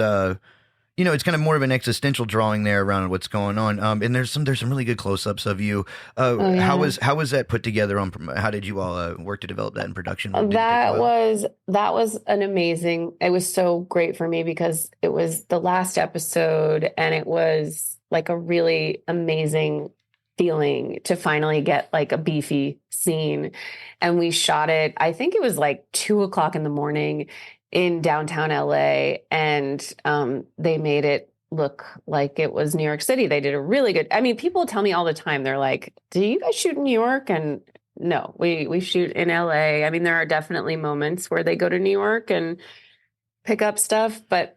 it's kind of more of an existential drawing there around what's going on. And there's some really good close-ups of you. Yeah. How was that put together? How did you all work to develop that in production? That was an amazing. It was so great for me because it was the last episode, and it was like a really amazing feeling to finally get like a beefy scene. And we shot it. I think it was like 2:00 in the morning. in downtown LA, and they made it look like it was New York City. They did a really good. I mean, people tell me all the time, they're like, "Do you guys shoot in New York?" And no, we shoot in LA. I mean, there are definitely moments where they go to New York and pick up stuff, but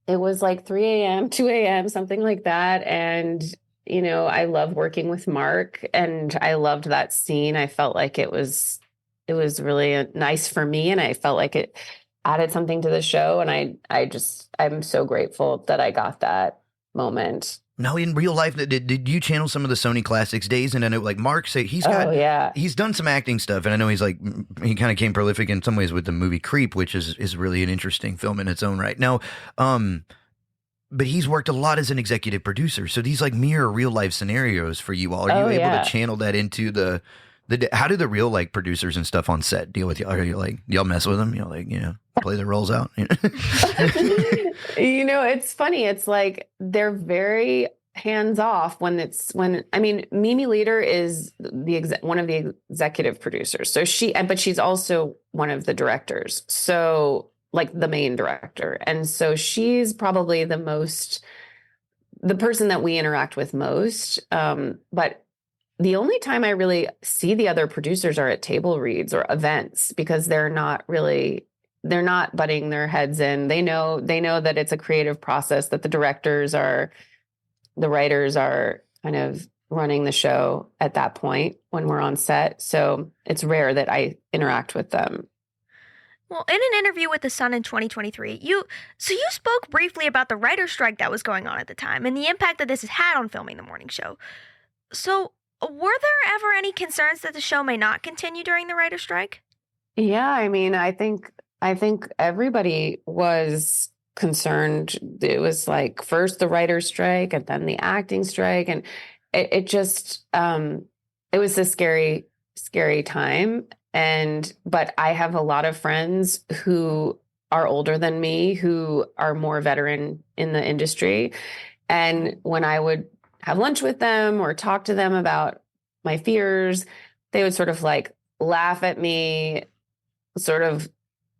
it was like 3 a.m., 2 a.m., something like that. And, you know, I love working with Mark, and I loved that scene. I felt like it was really nice for me, and I felt like it added something to the show. And I'm so grateful that I got that moment. Now, in real life, did you channel some of the Sony Classics days? And I know, like Mark say, he's done some acting stuff, and I know he kind of came prolific in some ways with the movie Creep, which is really an interesting film in its own right. Now, but he's worked a lot as an executive producer, so these like mirror real life scenarios for you all. Are you able to channel that into the how do the real like producers and stuff on set deal with you? Are you like, do y'all mess with them? You know, like, you know, play the roles out. You know? You know, it's funny. It's like they're very hands off I mean, Mimi Leader is one of the executive producers. So but she's also one of the directors. So like the main director. And so she's probably the person that we interact with most. But the only time I really see the other producers are at table reads or events, because they're not butting their heads in. They know that it's a creative process, that the writers are kind of running the show at that point when we're on set. So it's rare that I interact with them. Well, in an interview with The Sun in 2023, you spoke briefly about the writer's strike that was going on at the time and the impact that this has had on filming the morning show. So, were there ever any concerns that the show may not continue during the writer's strike? Yeah, I mean, I think everybody was concerned. It was like first the writer's strike and then the acting strike, and it just it was a scary time. But I have a lot of friends who are older than me, who are more veteran in the industry, and when I would have lunch with them or talk to them about my fears, they would sort of like laugh at me, sort of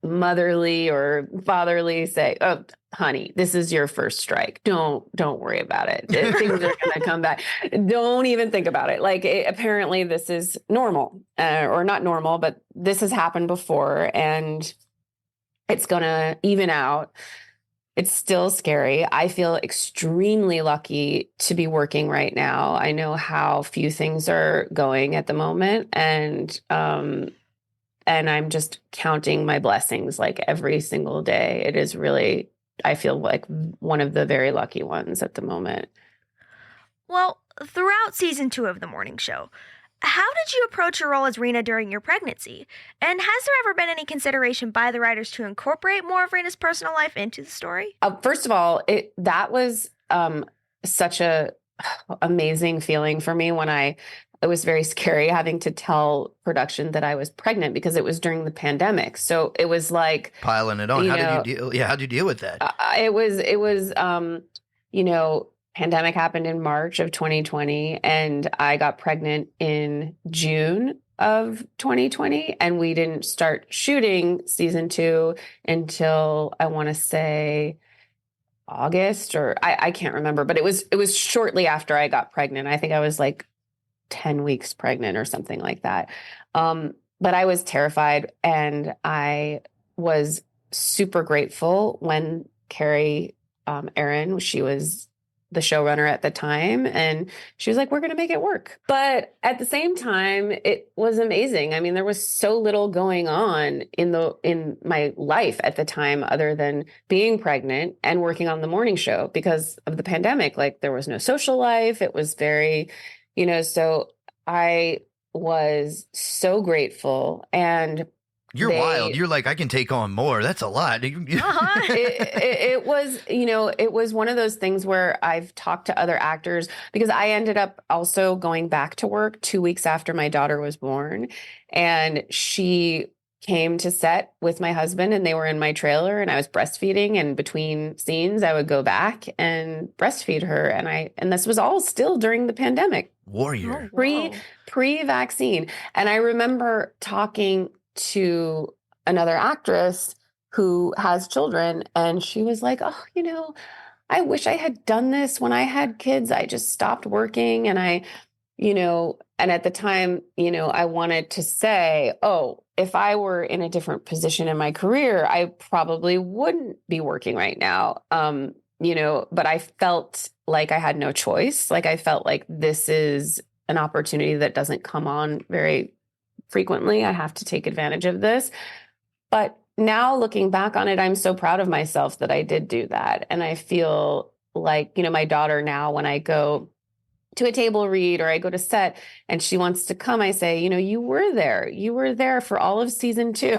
motherly or fatherly, say, "Oh, honey, this is your first strike. Don't worry about it. Things are going to come back. Don't even think about it." Like, apparently this is normal, or not normal, but this has happened before, and it's going to even out. It's still scary. I feel extremely lucky to be working right now. I know how few things are going at the moment, and I'm just counting my blessings like every single day. It is really, I feel like one of the very lucky ones at the moment. Well, throughout season 2 of the morning show, how did you approach your role as Rena during your pregnancy? And has there ever been any consideration by the writers to incorporate more of Rena's personal life into the story? First of all, that was such a amazing feeling for me when it was very scary having to tell production that I was pregnant, because it was during the pandemic. So it was like piling it on. How did you deal with that? It was pandemic happened in March of 2020, and I got pregnant in June of 2020, and we didn't start shooting season 2 until, I want to say, August, or I can't remember, but it was shortly after I got pregnant. I think I was like 10 weeks pregnant or something like that. But I was terrified, and I was super grateful when Carrie Erin, she was the showrunner at the time, and she was like, "We're going to make it work." But at the same time, it was amazing. I mean, there was so little going on in my life at the time other than being pregnant and working on the morning show because of the pandemic. Like, there was no social life. It was very, so I was so grateful. And you're wild. You're like, I can take on more. That's a lot. It was, it was one of those things where I've talked to other actors, because I ended up also going back to work 2 weeks after my daughter was born, and she came to set with my husband, and they were in my trailer, and I was breastfeeding, and between scenes I would go back and breastfeed her. And this was all still during the pandemic. Warrior. Pre-vaccine. And I remember talking to another actress who has children. And she was like, oh, I wish I had done this when I had kids. I just stopped working and and at the time, I wanted to say, oh, if I were in a different position in my career, I probably wouldn't be working right now. But I felt like I had no choice. Like I felt like this is an opportunity that doesn't come on very frequently. I have to take advantage of this. But now looking back on it, I'm so proud of myself that I did do that. And I feel like, my daughter now, when I go to a table read or I go to set and she wants to come, I say, you were there. You were there for all of season 2. You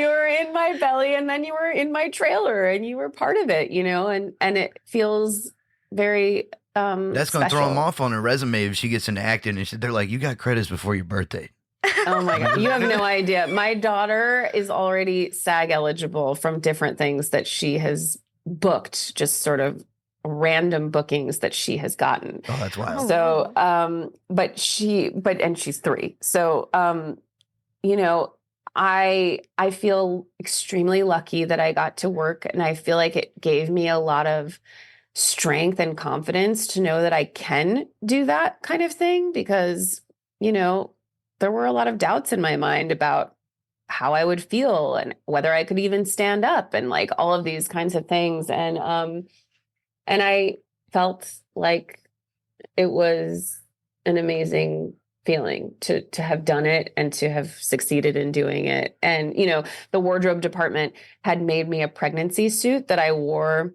were in my belly and then you were in my trailer and you were part of it, and it feels very That's going to throw special. them off on her resume if she gets into acting and they're like, you got credits before your birthday. Oh my God. You have no idea. My daughter is already SAG eligible from different things that she has booked, just sort of random bookings that she has gotten. Oh, that's wild. So, and she's 3. So, I feel extremely lucky that I got to work, and I feel like it gave me a lot of strength and confidence to know that I can do that kind of thing because, there were a lot of doubts in my mind about how I would feel and whether I could even stand up and like all of these kinds of things. And I felt like it was an amazing feeling to have done it and to have succeeded in doing it. And, the wardrobe department had made me a pregnancy suit that I wore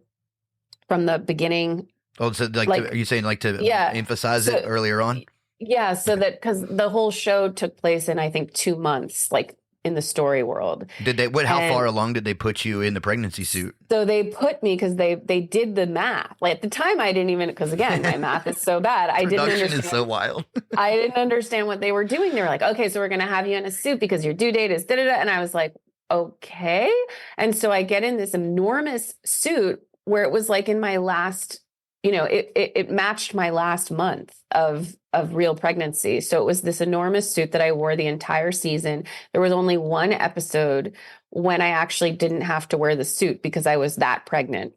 from the beginning. Oh, so are you saying to emphasize it earlier on? Yeah, so that because the whole show took place in, I think, 2 months, like in the story world. Did they? How far along did they put you in the pregnancy suit? So they put me because they did the math. Like at the time, I didn't even because again, my math is so bad. I didn't understand. Production is so wild. I didn't understand what they were doing. They were like, okay, so we're going to have you in a suit because your due date is da da da. And I was like, okay. And so I get in this enormous suit where it was like in my last. It matched my last month of real pregnancy. So it was this enormous suit that I wore the entire season. There was only one episode when I actually didn't have to wear the suit because I was that pregnant.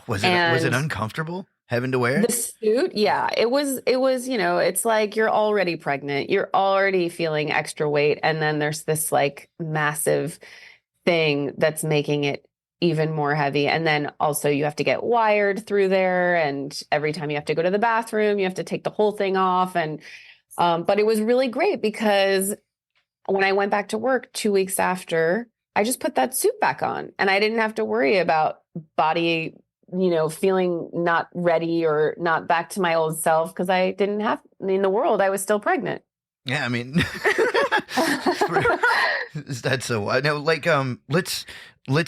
Was it uncomfortable having to wear it? The suit? Yeah, it was, it's like you're already pregnant. You're already feeling extra weight. And then there's this like massive thing that's making it even more heavy. And then also you have to get wired through there. And every time you have to go to the bathroom, you have to take the whole thing off. And, but it was really great because when I went back to work 2 weeks after, I just put that suit back on and I didn't have to worry about body, feeling not ready or not back to my old self because I didn't have in the world. I was still pregnant. Yeah, I mean, that's so wild. Now, let's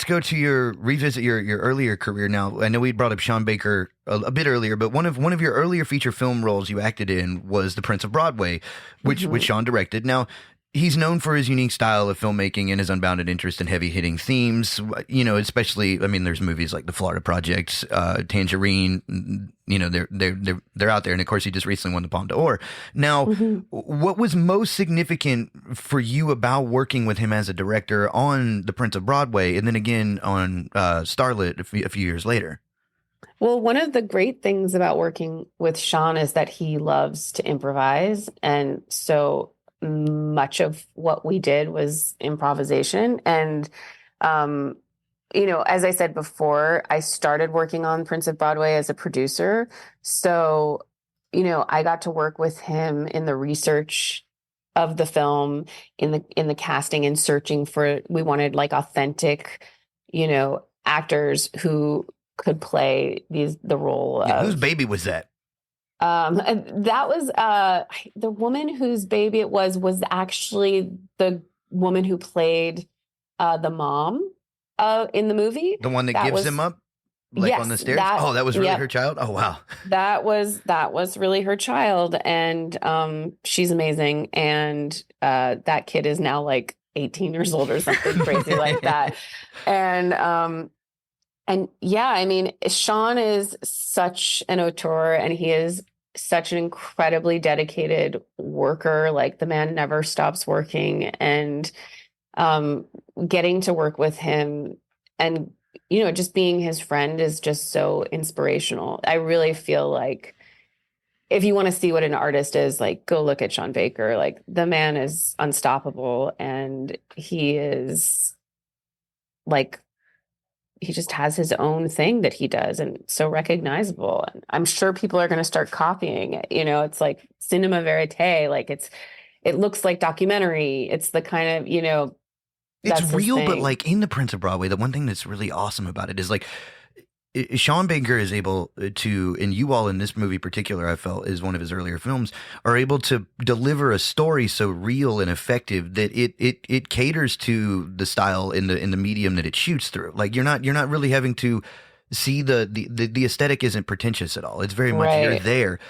go to revisit your earlier career. Now, I know we brought up Sean Baker a bit earlier, but one of your earlier feature film roles you acted in was The Prince of Broadway, which Sean directed. Now, he's known for his unique style of filmmaking and his unbounded interest in heavy-hitting themes, especially, I mean, there's movies like The Florida Project, Tangerine, they're out there. And of course, he just recently won the Palme d'Or. Now, what was most significant for you about working with him as a director on The Prince of Broadway and then again on Starlet a few years later? Well, one of the great things about working with Sean is that he loves to improvise. And so much of what we did was improvisation. And, as I said before, I started working on Prince of Broadway as a producer. So, I got to work with him in the research of the film, in the casting and searching for, we wanted like authentic, actors who could play the role of. Whose baby was that? And that was the woman whose baby it was actually the woman who played the mom in the movie. The one that gives him up on the stairs? That was really her child? Oh, wow. That was really her child. And she's amazing. And that kid is now like 18 years old or something crazy like that. And yeah, I mean, Sean is such an auteur and he is such an incredibly dedicated worker. Like the man never stops working. And getting to work with him and, just being his friend is just so inspirational. I really feel like if you want to see what an artist is, like, go look at Sean Baker. Like, the man is unstoppable, and he is like, he just has his own thing that he does, and so recognizable. And I'm sure people are going to start copying it. It's like cinema verite. Like, it looks like documentary. It's the kind of, It's that's real, but like in The Prince of Broadway, the one thing that's really awesome about it is like Sean Baker is able to, and you all in this movie particular, I felt is one of his earlier films, are able to deliver a story so real and effective that it caters to the style in the medium that it shoots through. Like you're not really having to see the aesthetic isn't pretentious at all. It's very much you're there.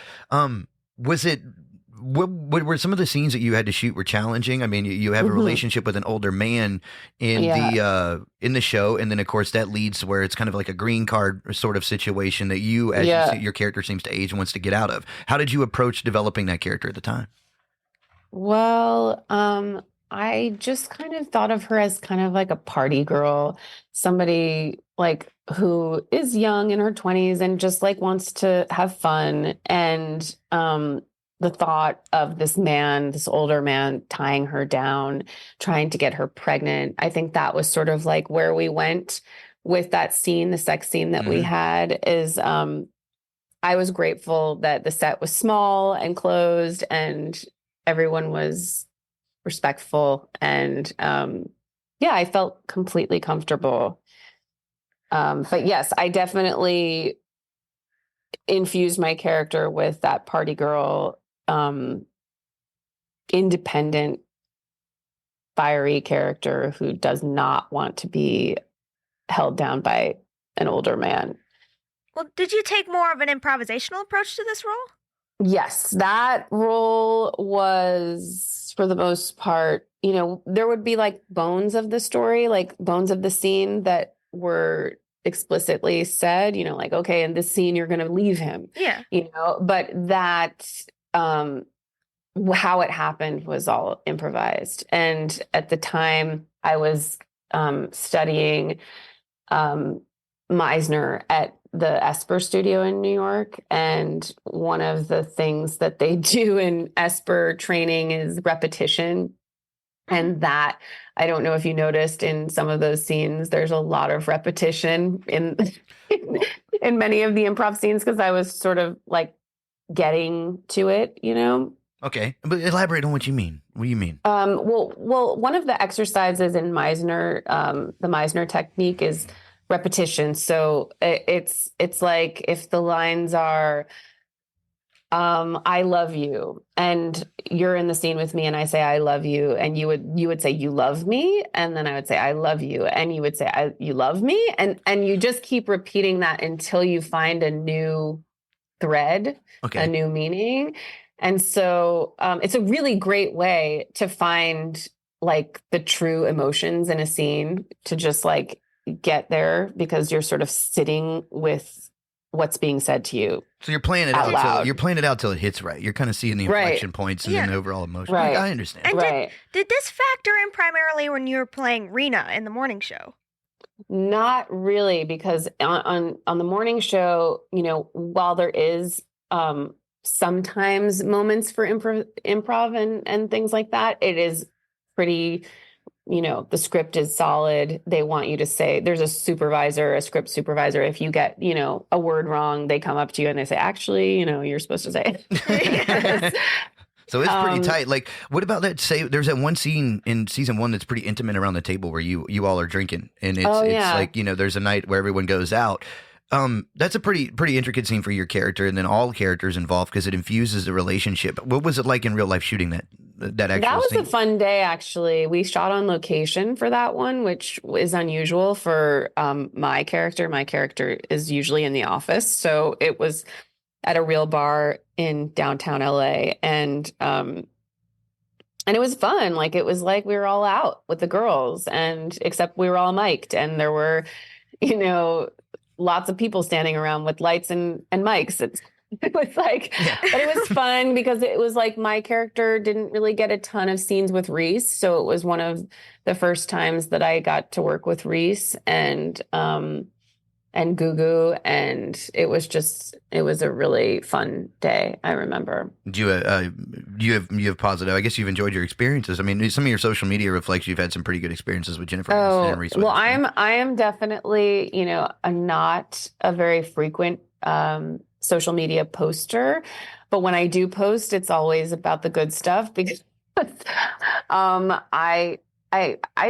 Was it? What were some of the scenes that you had to shoot were challenging? I mean, you have a relationship with an older man in the show, and then of course that leads to where it's kind of like a green card sort of situation that you, as you see, your character seems to age and wants to get out of. How did you approach developing that character at the time? Well, I just kind of thought of her as kind of like a party girl, somebody like who is young in her 20s and just like wants to have fun. And the thought of this older man tying her down, trying to get her pregnant, I think that was sort of like where we went with that scene, the sex scene that we had is I was grateful that the set was small and closed and everyone was respectful. And I felt completely comfortable. But yes, I definitely infused my character with that party girl, independent, fiery character who does not want to be held down by an older man. Well, did you take more of an improvisational approach to this role? Yes, that role was, for the most part, there would be like bones of the story, like bones of the scene that were explicitly said, like, okay, in this scene, you're going to leave him. Yeah. But that, how it happened was all improvised. And at the time I was studying Meisner at the Esper studio in New York. And one of the things that they do in Esper training is repetition. And that, I don't know if you noticed in some of those scenes, there's a lot of repetition in in many of the improv scenes because I was sort of like getting to it, Okay, but elaborate on what you mean. What do you mean? Well, one of the exercises in Meisner, the Meisner technique is repetition. So it's like if the lines are, I love you, and you're in the scene with me and I say, I love you. And you would say, you love me. And then I would say, I love you. And you would say, you love me. And you just keep repeating that until you find a new thread, a new meaning. And so, it's a really great way to find like the true emotions in a scene to just like get there because you're sort of sitting with what's being said to you. So you're playing it out. You're playing it out till it hits right. You're kind of seeing the inflection points and then the overall emotion. Right. I understand. And did this factor in primarily when you were playing Rena in the morning show? Not really, because on the morning show, while there is sometimes moments for improv and things like that, it is pretty, the script is solid. They want you to say, there's a script supervisor. If you get, a word wrong, they come up to you and they say, actually, you're supposed to say it. So it's pretty tight. Like, what about that? Say, there's that one scene in season 1 that's pretty intimate around the table where you all are drinking, and it's like, there's a night where everyone goes out. That's a pretty intricate scene for your character, and then all characters involved because it infuses the relationship. What was it like in real life shooting that actual That was scene? a fun day, actually. We shot on location for that one, which is unusual for my character. My character is usually in the office, so it was at a real bar in downtown LA, and it was fun. Like, it was like we were all out with the girls, and except we were all mic'd, and there were, lots of people standing around with lights and mics. It was like, but it was fun because it was like my character didn't really get a ton of scenes with Reese. So it was one of the first times that I got to work with Reese and Gugu, and it was a really fun day. I remember. Do you have positive? I guess you've enjoyed your experiences. I mean, some of your social media reflects you've had some pretty good experiences with Jennifer Aniston and Reese Well, Witherspoon. I am definitely, not a very frequent social media poster, but when I do post, it's always about the good stuff because I'm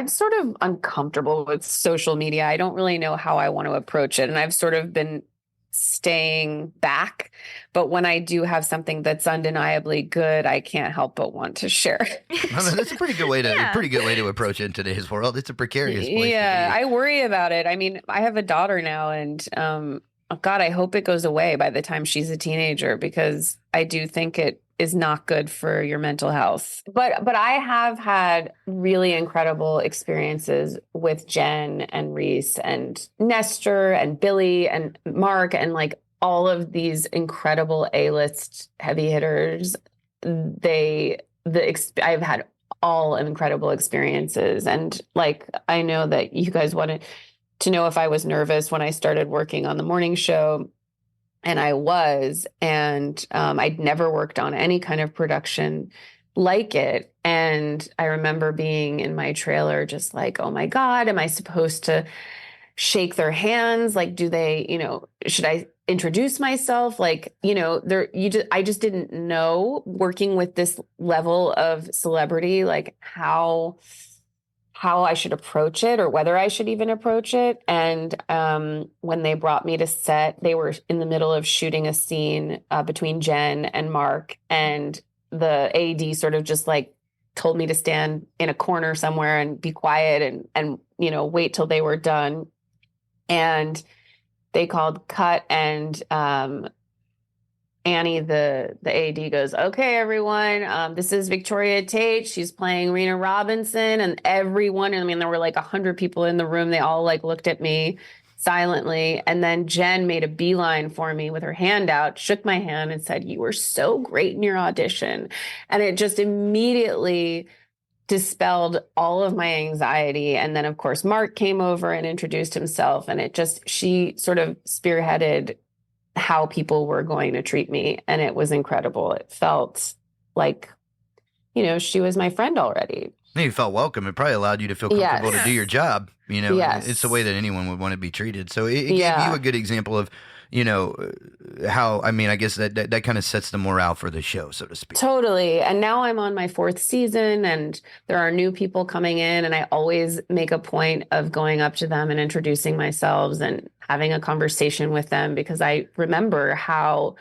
sort of uncomfortable with social media. I don't really know how I want to approach it, and I've sort of been staying back. But when I do have something that's undeniably good, I can't help but want to share it. I mean, that's a pretty good way to approach it in today's world. It's a precarious place. Yeah, to be. I worry about it. I mean, I have a daughter now, and God, I hope it goes away by the time she's a teenager because I do think it is not good for your mental health. But I have had really incredible experiences with Jen and Reese and Nestor and Billy and Mark and like all of these incredible A-list heavy hitters. I've had all incredible experiences, and like I know that you guys wanted to know if I was nervous when I started working on the morning show. And I was, and I'd never worked on any kind of production like it. And I remember being in my trailer just like, oh my God, am I supposed to shake their hands? Like, do they, should I introduce myself? Like, I just didn't know working with this level of celebrity, like how I should approach it or whether I should even approach it. And when they brought me to set, they were in the middle of shooting a scene between Jen and Mark, and the AD sort of just like told me to stand in a corner somewhere and be quiet and wait till they were done. And they called cut, and Annie, the AD, goes, okay, everyone, this is Victoria Tate. She's playing Rena Robinson. And everyone, I mean, there were like 100 people in the room. They all like looked at me silently. And then Jen made a beeline for me with her hand out, shook my hand and said, you were so great in your audition. And it just immediately dispelled all of my anxiety. And then, of course, Mark came over and introduced himself. And she sort of spearheaded how people were going to treat me. And it was incredible. It felt like, she was my friend already. You felt welcome. It probably allowed you to feel comfortable to do your job. Yes. It's the way that anyone would want to be treated. So it gave you a good example of, how, I mean, I guess that kind of sets the morale for the show, so to speak. Totally. And now I'm on my 4th season and there are new people coming in, and I always make a point of going up to them and introducing myself and having a conversation with them, because I remember how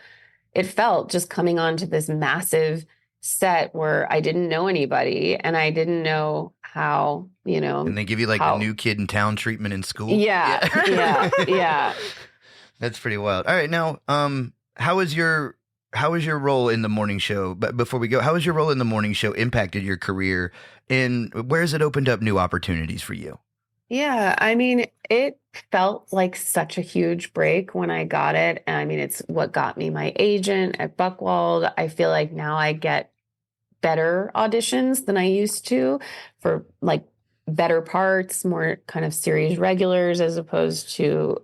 it felt just coming onto this massive set where I didn't know anybody and I didn't know how, And they give you like the new kid in town treatment in school. Yeah. That's pretty wild. All right, now, how is your role in the morning show? But before we go, how has your role in the morning show impacted your career, and where has it opened up new opportunities for you? Yeah, I mean, it felt like such a huge break when I got it. I mean, it's what got me my agent at Buchwald. I feel like now I get better auditions than I used to for like better parts, more kind of series regulars, as opposed to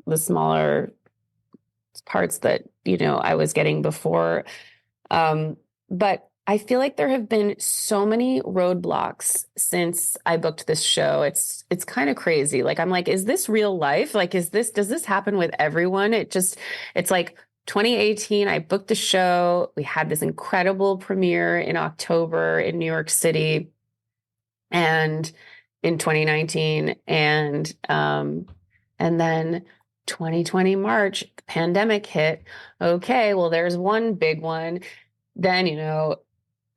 the smaller parts that, I was getting before. But I feel like there have been so many roadblocks since I booked this show. It's kind of crazy. Like, I'm like, is this real life? Like, does this happen with everyone? It's like 2018, I booked the show. We had this incredible premiere in October in New York City and in 2019. And then 2020 March, the pandemic hit. Okay, well, there's one big one. Then,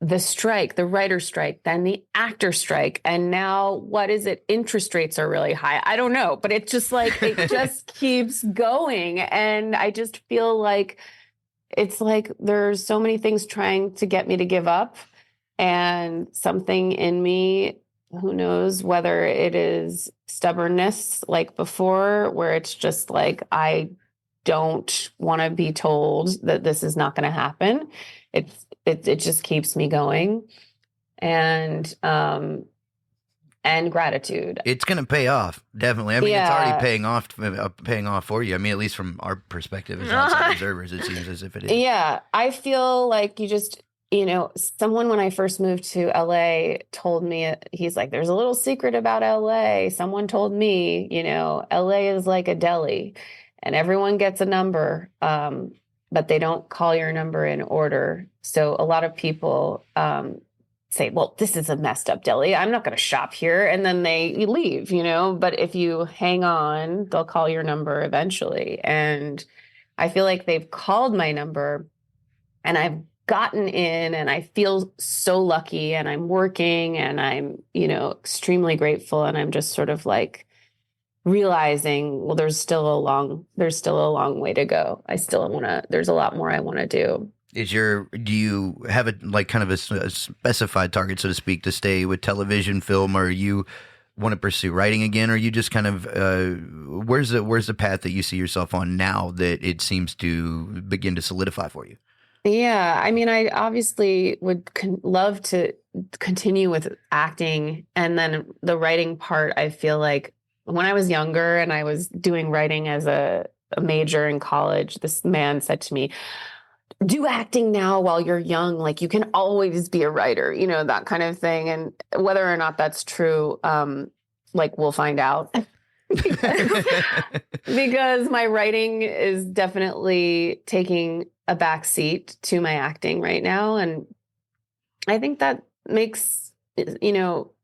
the strike, the writer strike, then the actor strike. And now what is it? Interest rates are really high. I don't know, but it's just like, it just keeps going. And I just feel like it's like there's so many things trying to get me to give up, and something in me, who knows whether it is stubbornness like before, where it's just like, I don't want to be told that this is not going to happen. It just keeps me going. And gratitude. It's going to pay off, definitely. I mean, it's already paying off for you. I mean, at least from our perspective as outside observers, it seems as if it is. Yeah, I feel like someone when I first moved to LA told me, he's like, there's a little secret about LA. Someone told me, LA is like a deli and everyone gets a number, but they don't call your number in order. So a lot of people say, well, this is a messed up deli. I'm not going to shop here. And then they leave, but if you hang on, they'll call your number eventually. And I feel like they've called my number and I've gotten in and I feel so lucky and I'm working and I'm, extremely grateful. And I'm just sort of like realizing, well, there's still a long way to go. There's a lot more I want to do. Do you have a specified target, so to speak, to stay with television, film, or you want to pursue writing again? Or you just kind of, where's the path that you see yourself on now that it seems to begin to solidify for you? Yeah. I mean, I obviously would love to continue with acting. And then the writing part, I feel like when I was younger and I was doing writing as a major in college, this man said to me, do acting now while you're young. Like you can always be a writer, that kind of thing. And whether or not that's true, we'll find out because my writing is definitely taking a back seat to my acting right now. And I think that makes, it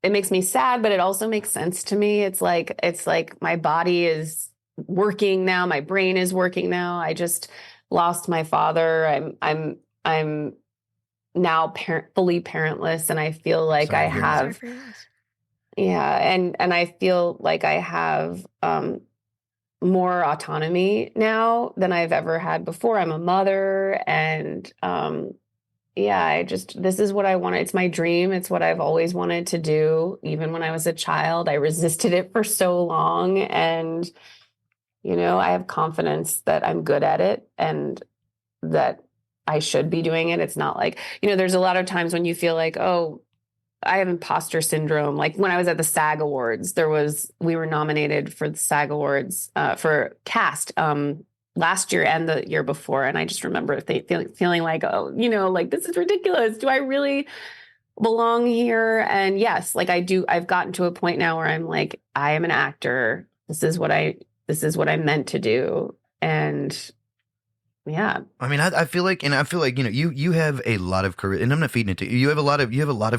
makes me sad, but it also makes sense to me. It's like my body is working now. My brain is working now. I just lost my father. I'm now fully parentless, and I feel like I have, and I feel like I have more autonomy now than I've ever had before. I'm a mother, and this is what I want. It's my dream. It's what I've always wanted to do. Even when I was a child, I resisted it for so long, and I have confidence that I'm good at it and that I should be doing it. It's not like, there's a lot of times when you feel like, oh, I have imposter syndrome. Like when I was at the SAG Awards, we were nominated for the SAG Awards for cast last year and the year before. And I just remember feeling like, oh, like this is ridiculous. Do I really belong here? And yes, like I do. I've gotten to a point now where I'm like, I am an actor. This is what I'm meant to do. And yeah. I mean, I feel like, you have a lot of charisma, and I'm not feeding it to you. You have a lot of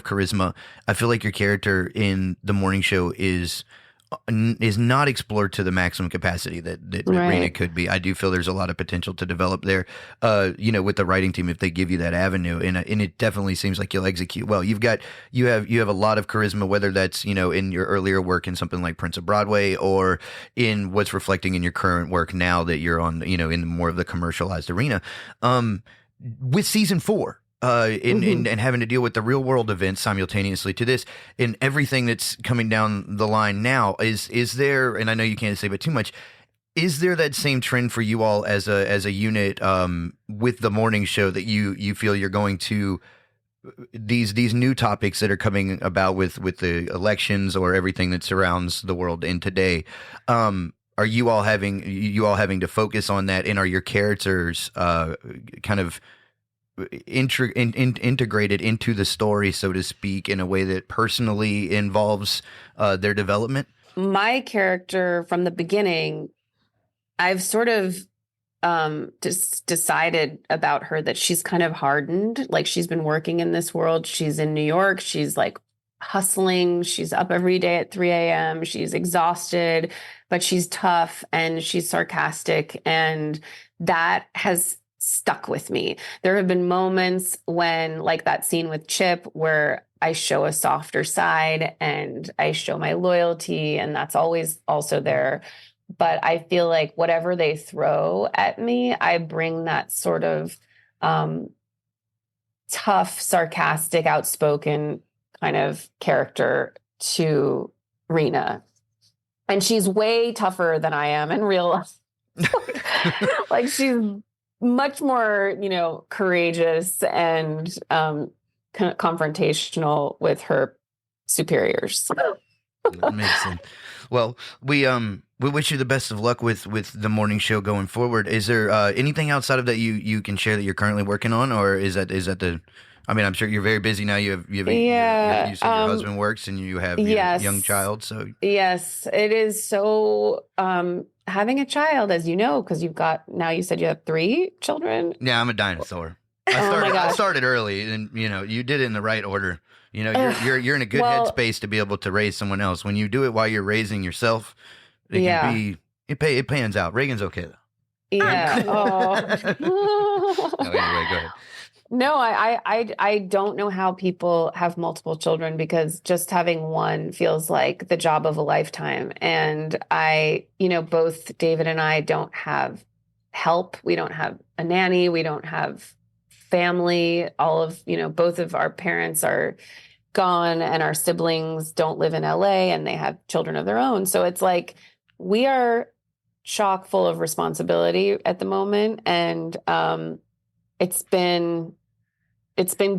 charisma. I feel like your character in the morning show is not explored to the maximum capacity that Right. Rena could be. I do feel there's a lot of potential to develop there, with the writing team if they give you that avenue, and it definitely seems like you'll execute well. You have a lot of charisma, whether that's in your earlier work in something like Prince of Broadway or in what's reflecting in your current work now that you're on in more of the commercialized arena. With season 4. And having to deal with the real world events simultaneously to this and everything that's coming down the line now, is there, and I know you can't say but too much, is there that same trend for you all as a unit with the morning show that you feel you're going to these new topics that are coming about with the elections or everything that surrounds the world in today? Are you all having to focus on that, and are your characters kind of integrated into the story, so to speak, in a way that personally involves their development? My character from the beginning, I've sort of decided about her that she's kind of hardened. Like she's been working in this world. She's in New York. She's like hustling. She's up every day at 3 a.m. She's exhausted, but she's tough and she's sarcastic. And that has stuck with me. There have been moments when, like that scene with Chip, where I show a softer side and I show my loyalty, and that's always also there. But I feel like whatever they throw at me, I bring that sort of tough, sarcastic, outspoken kind of character to Rena. And she's way tougher than I am in real life. Like she's much more, courageous and confrontational with her superiors. That makes sense. Well, we wish you the best of luck with the morning show going forward. Is there anything outside of that you can share that you're currently working on, or is that the? I mean, I'm sure you're very busy now. You have you said your husband works and you have your young child. So yes, it is so having a child, as you know, because you said you have 3 children. Yeah, I'm a dinosaur. I started early, and you did it in the right order. You're in a good headspace to be able to raise someone else. When you do it while you're raising yourself, it pans out. Reagan's okay though. Yeah. No, anyway, go ahead. No, I don't know how people have multiple children, because just having one feels like the job of a lifetime. And both David and I don't have help. We don't have a nanny. We don't have family. Both of our parents are gone, and our siblings don't live in LA, and they have children of their own. So it's like we are chock full of responsibility at the moment. And it's been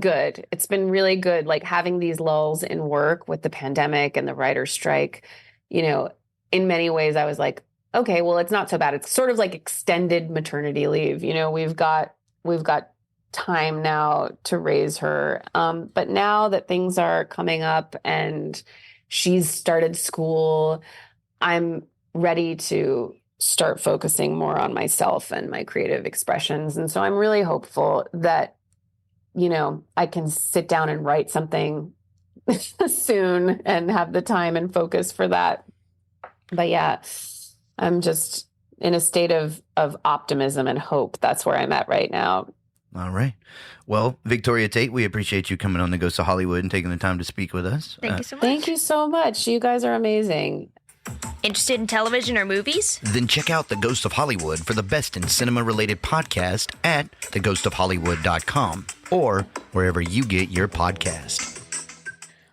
good. It's been really good. Like having these lulls in work with the pandemic and the writer's strike, in many ways I was like, okay, well, it's not so bad. It's sort of like extended maternity leave. We've got time now to raise her. But now that things are coming up and she's started school, I'm ready to start focusing more on myself and my creative expressions. And so I'm really hopeful that, I can sit down and write something soon and have the time and focus for that. But yeah, I'm just in a state of optimism and hope. That's where I'm at right now. All right. Well, Victoria Tate, we appreciate you coming on The Ghost of Hollywood and taking the time to speak with us. Thank you so much. Thank you so much. You guys are amazing. Interested in television or movies? Then check out The Ghost of Hollywood for the best in cinema-related podcast at theghostofhollywood.com or wherever you get your podcast.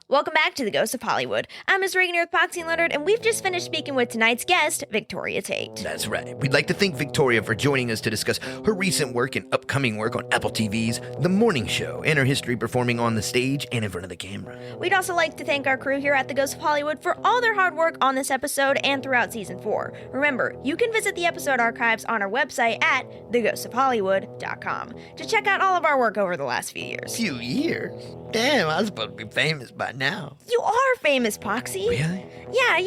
Welcome back to The Ghost of Hollywood. I'm Ms. Ragan here with Poxy and Leonard, and we've just finished speaking with tonight's guest, Victoria Tate. That's right. We'd like to thank Victoria for joining us to discuss her recent work and upcoming work on Apple TV's The Morning Show and her history performing on the stage and in front of the camera. We'd also like to thank our crew here at The Ghost of Hollywood for all their hard work on this episode and throughout Season 4. Remember, you can visit the episode archives on our website at theghostofhollywood.com to check out all of our work over the last few years. Few years? Damn, I was supposed to be famous by now. You are famous, Poxy. Really? Yeah,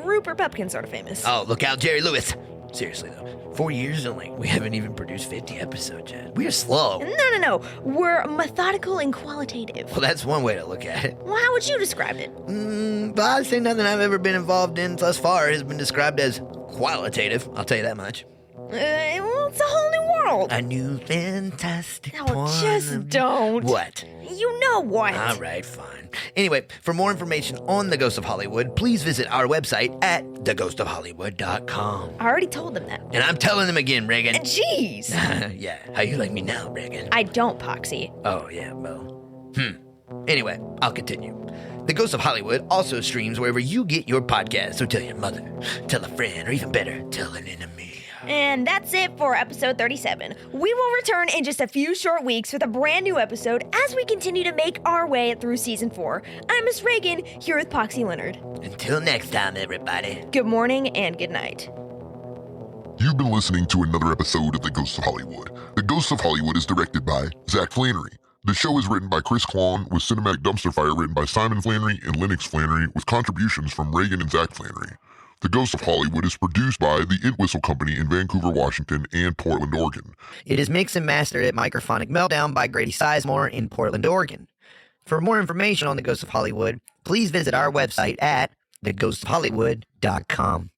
Rupert Pupkin sort of famous. Oh, look out, Jerry Lewis. Seriously, though, 4 years and we haven't even produced 50 episodes yet. We're slow. No. We're methodical and qualitative. Well, that's one way to look at it. Well, how would you describe it? But I'd say nothing I've ever been involved in thus far has been described as qualitative. I'll tell you that much. Well, it's a whole new world. A new fantastic just don't. What? You know what? All right, fine. Anyway, for more information on The Ghost of Hollywood, please visit our website at theghostofhollywood.com. I already told them that. And I'm telling them again, Reagan. Jeez. Yeah, how you like me now, Reagan? I don't, Poxy. Oh, yeah, well. Anyway, I'll continue. The Ghost of Hollywood also streams wherever you get your podcast, so tell your mother, tell a friend, or even better, tell an enemy. And that's it for episode 37. We will return in just a few short weeks with a brand new episode as we continue to make our way through season 4. I'm Miss Reagan, here with Poxy Leonard. Until next time, everybody. Good morning and good night. You've been listening to another episode of The Ghost of Hollywood. The Ghost of Hollywood is directed by Zach Flannery. The show is written by Chris Kwan, with Cinematic Dumpster Fire written by Simon Flannery and Lennox Flannery, with contributions from Reagan and Zach Flannery. The Ghost of Hollywood is produced by the Entwistle Company in Vancouver, Washington, and Portland, Oregon. It is mixed and mastered at Microphonic Meltdown by Grady Sizemore in Portland, Oregon. For more information on The Ghost of Hollywood, please visit our website at theghostofhollywood.com.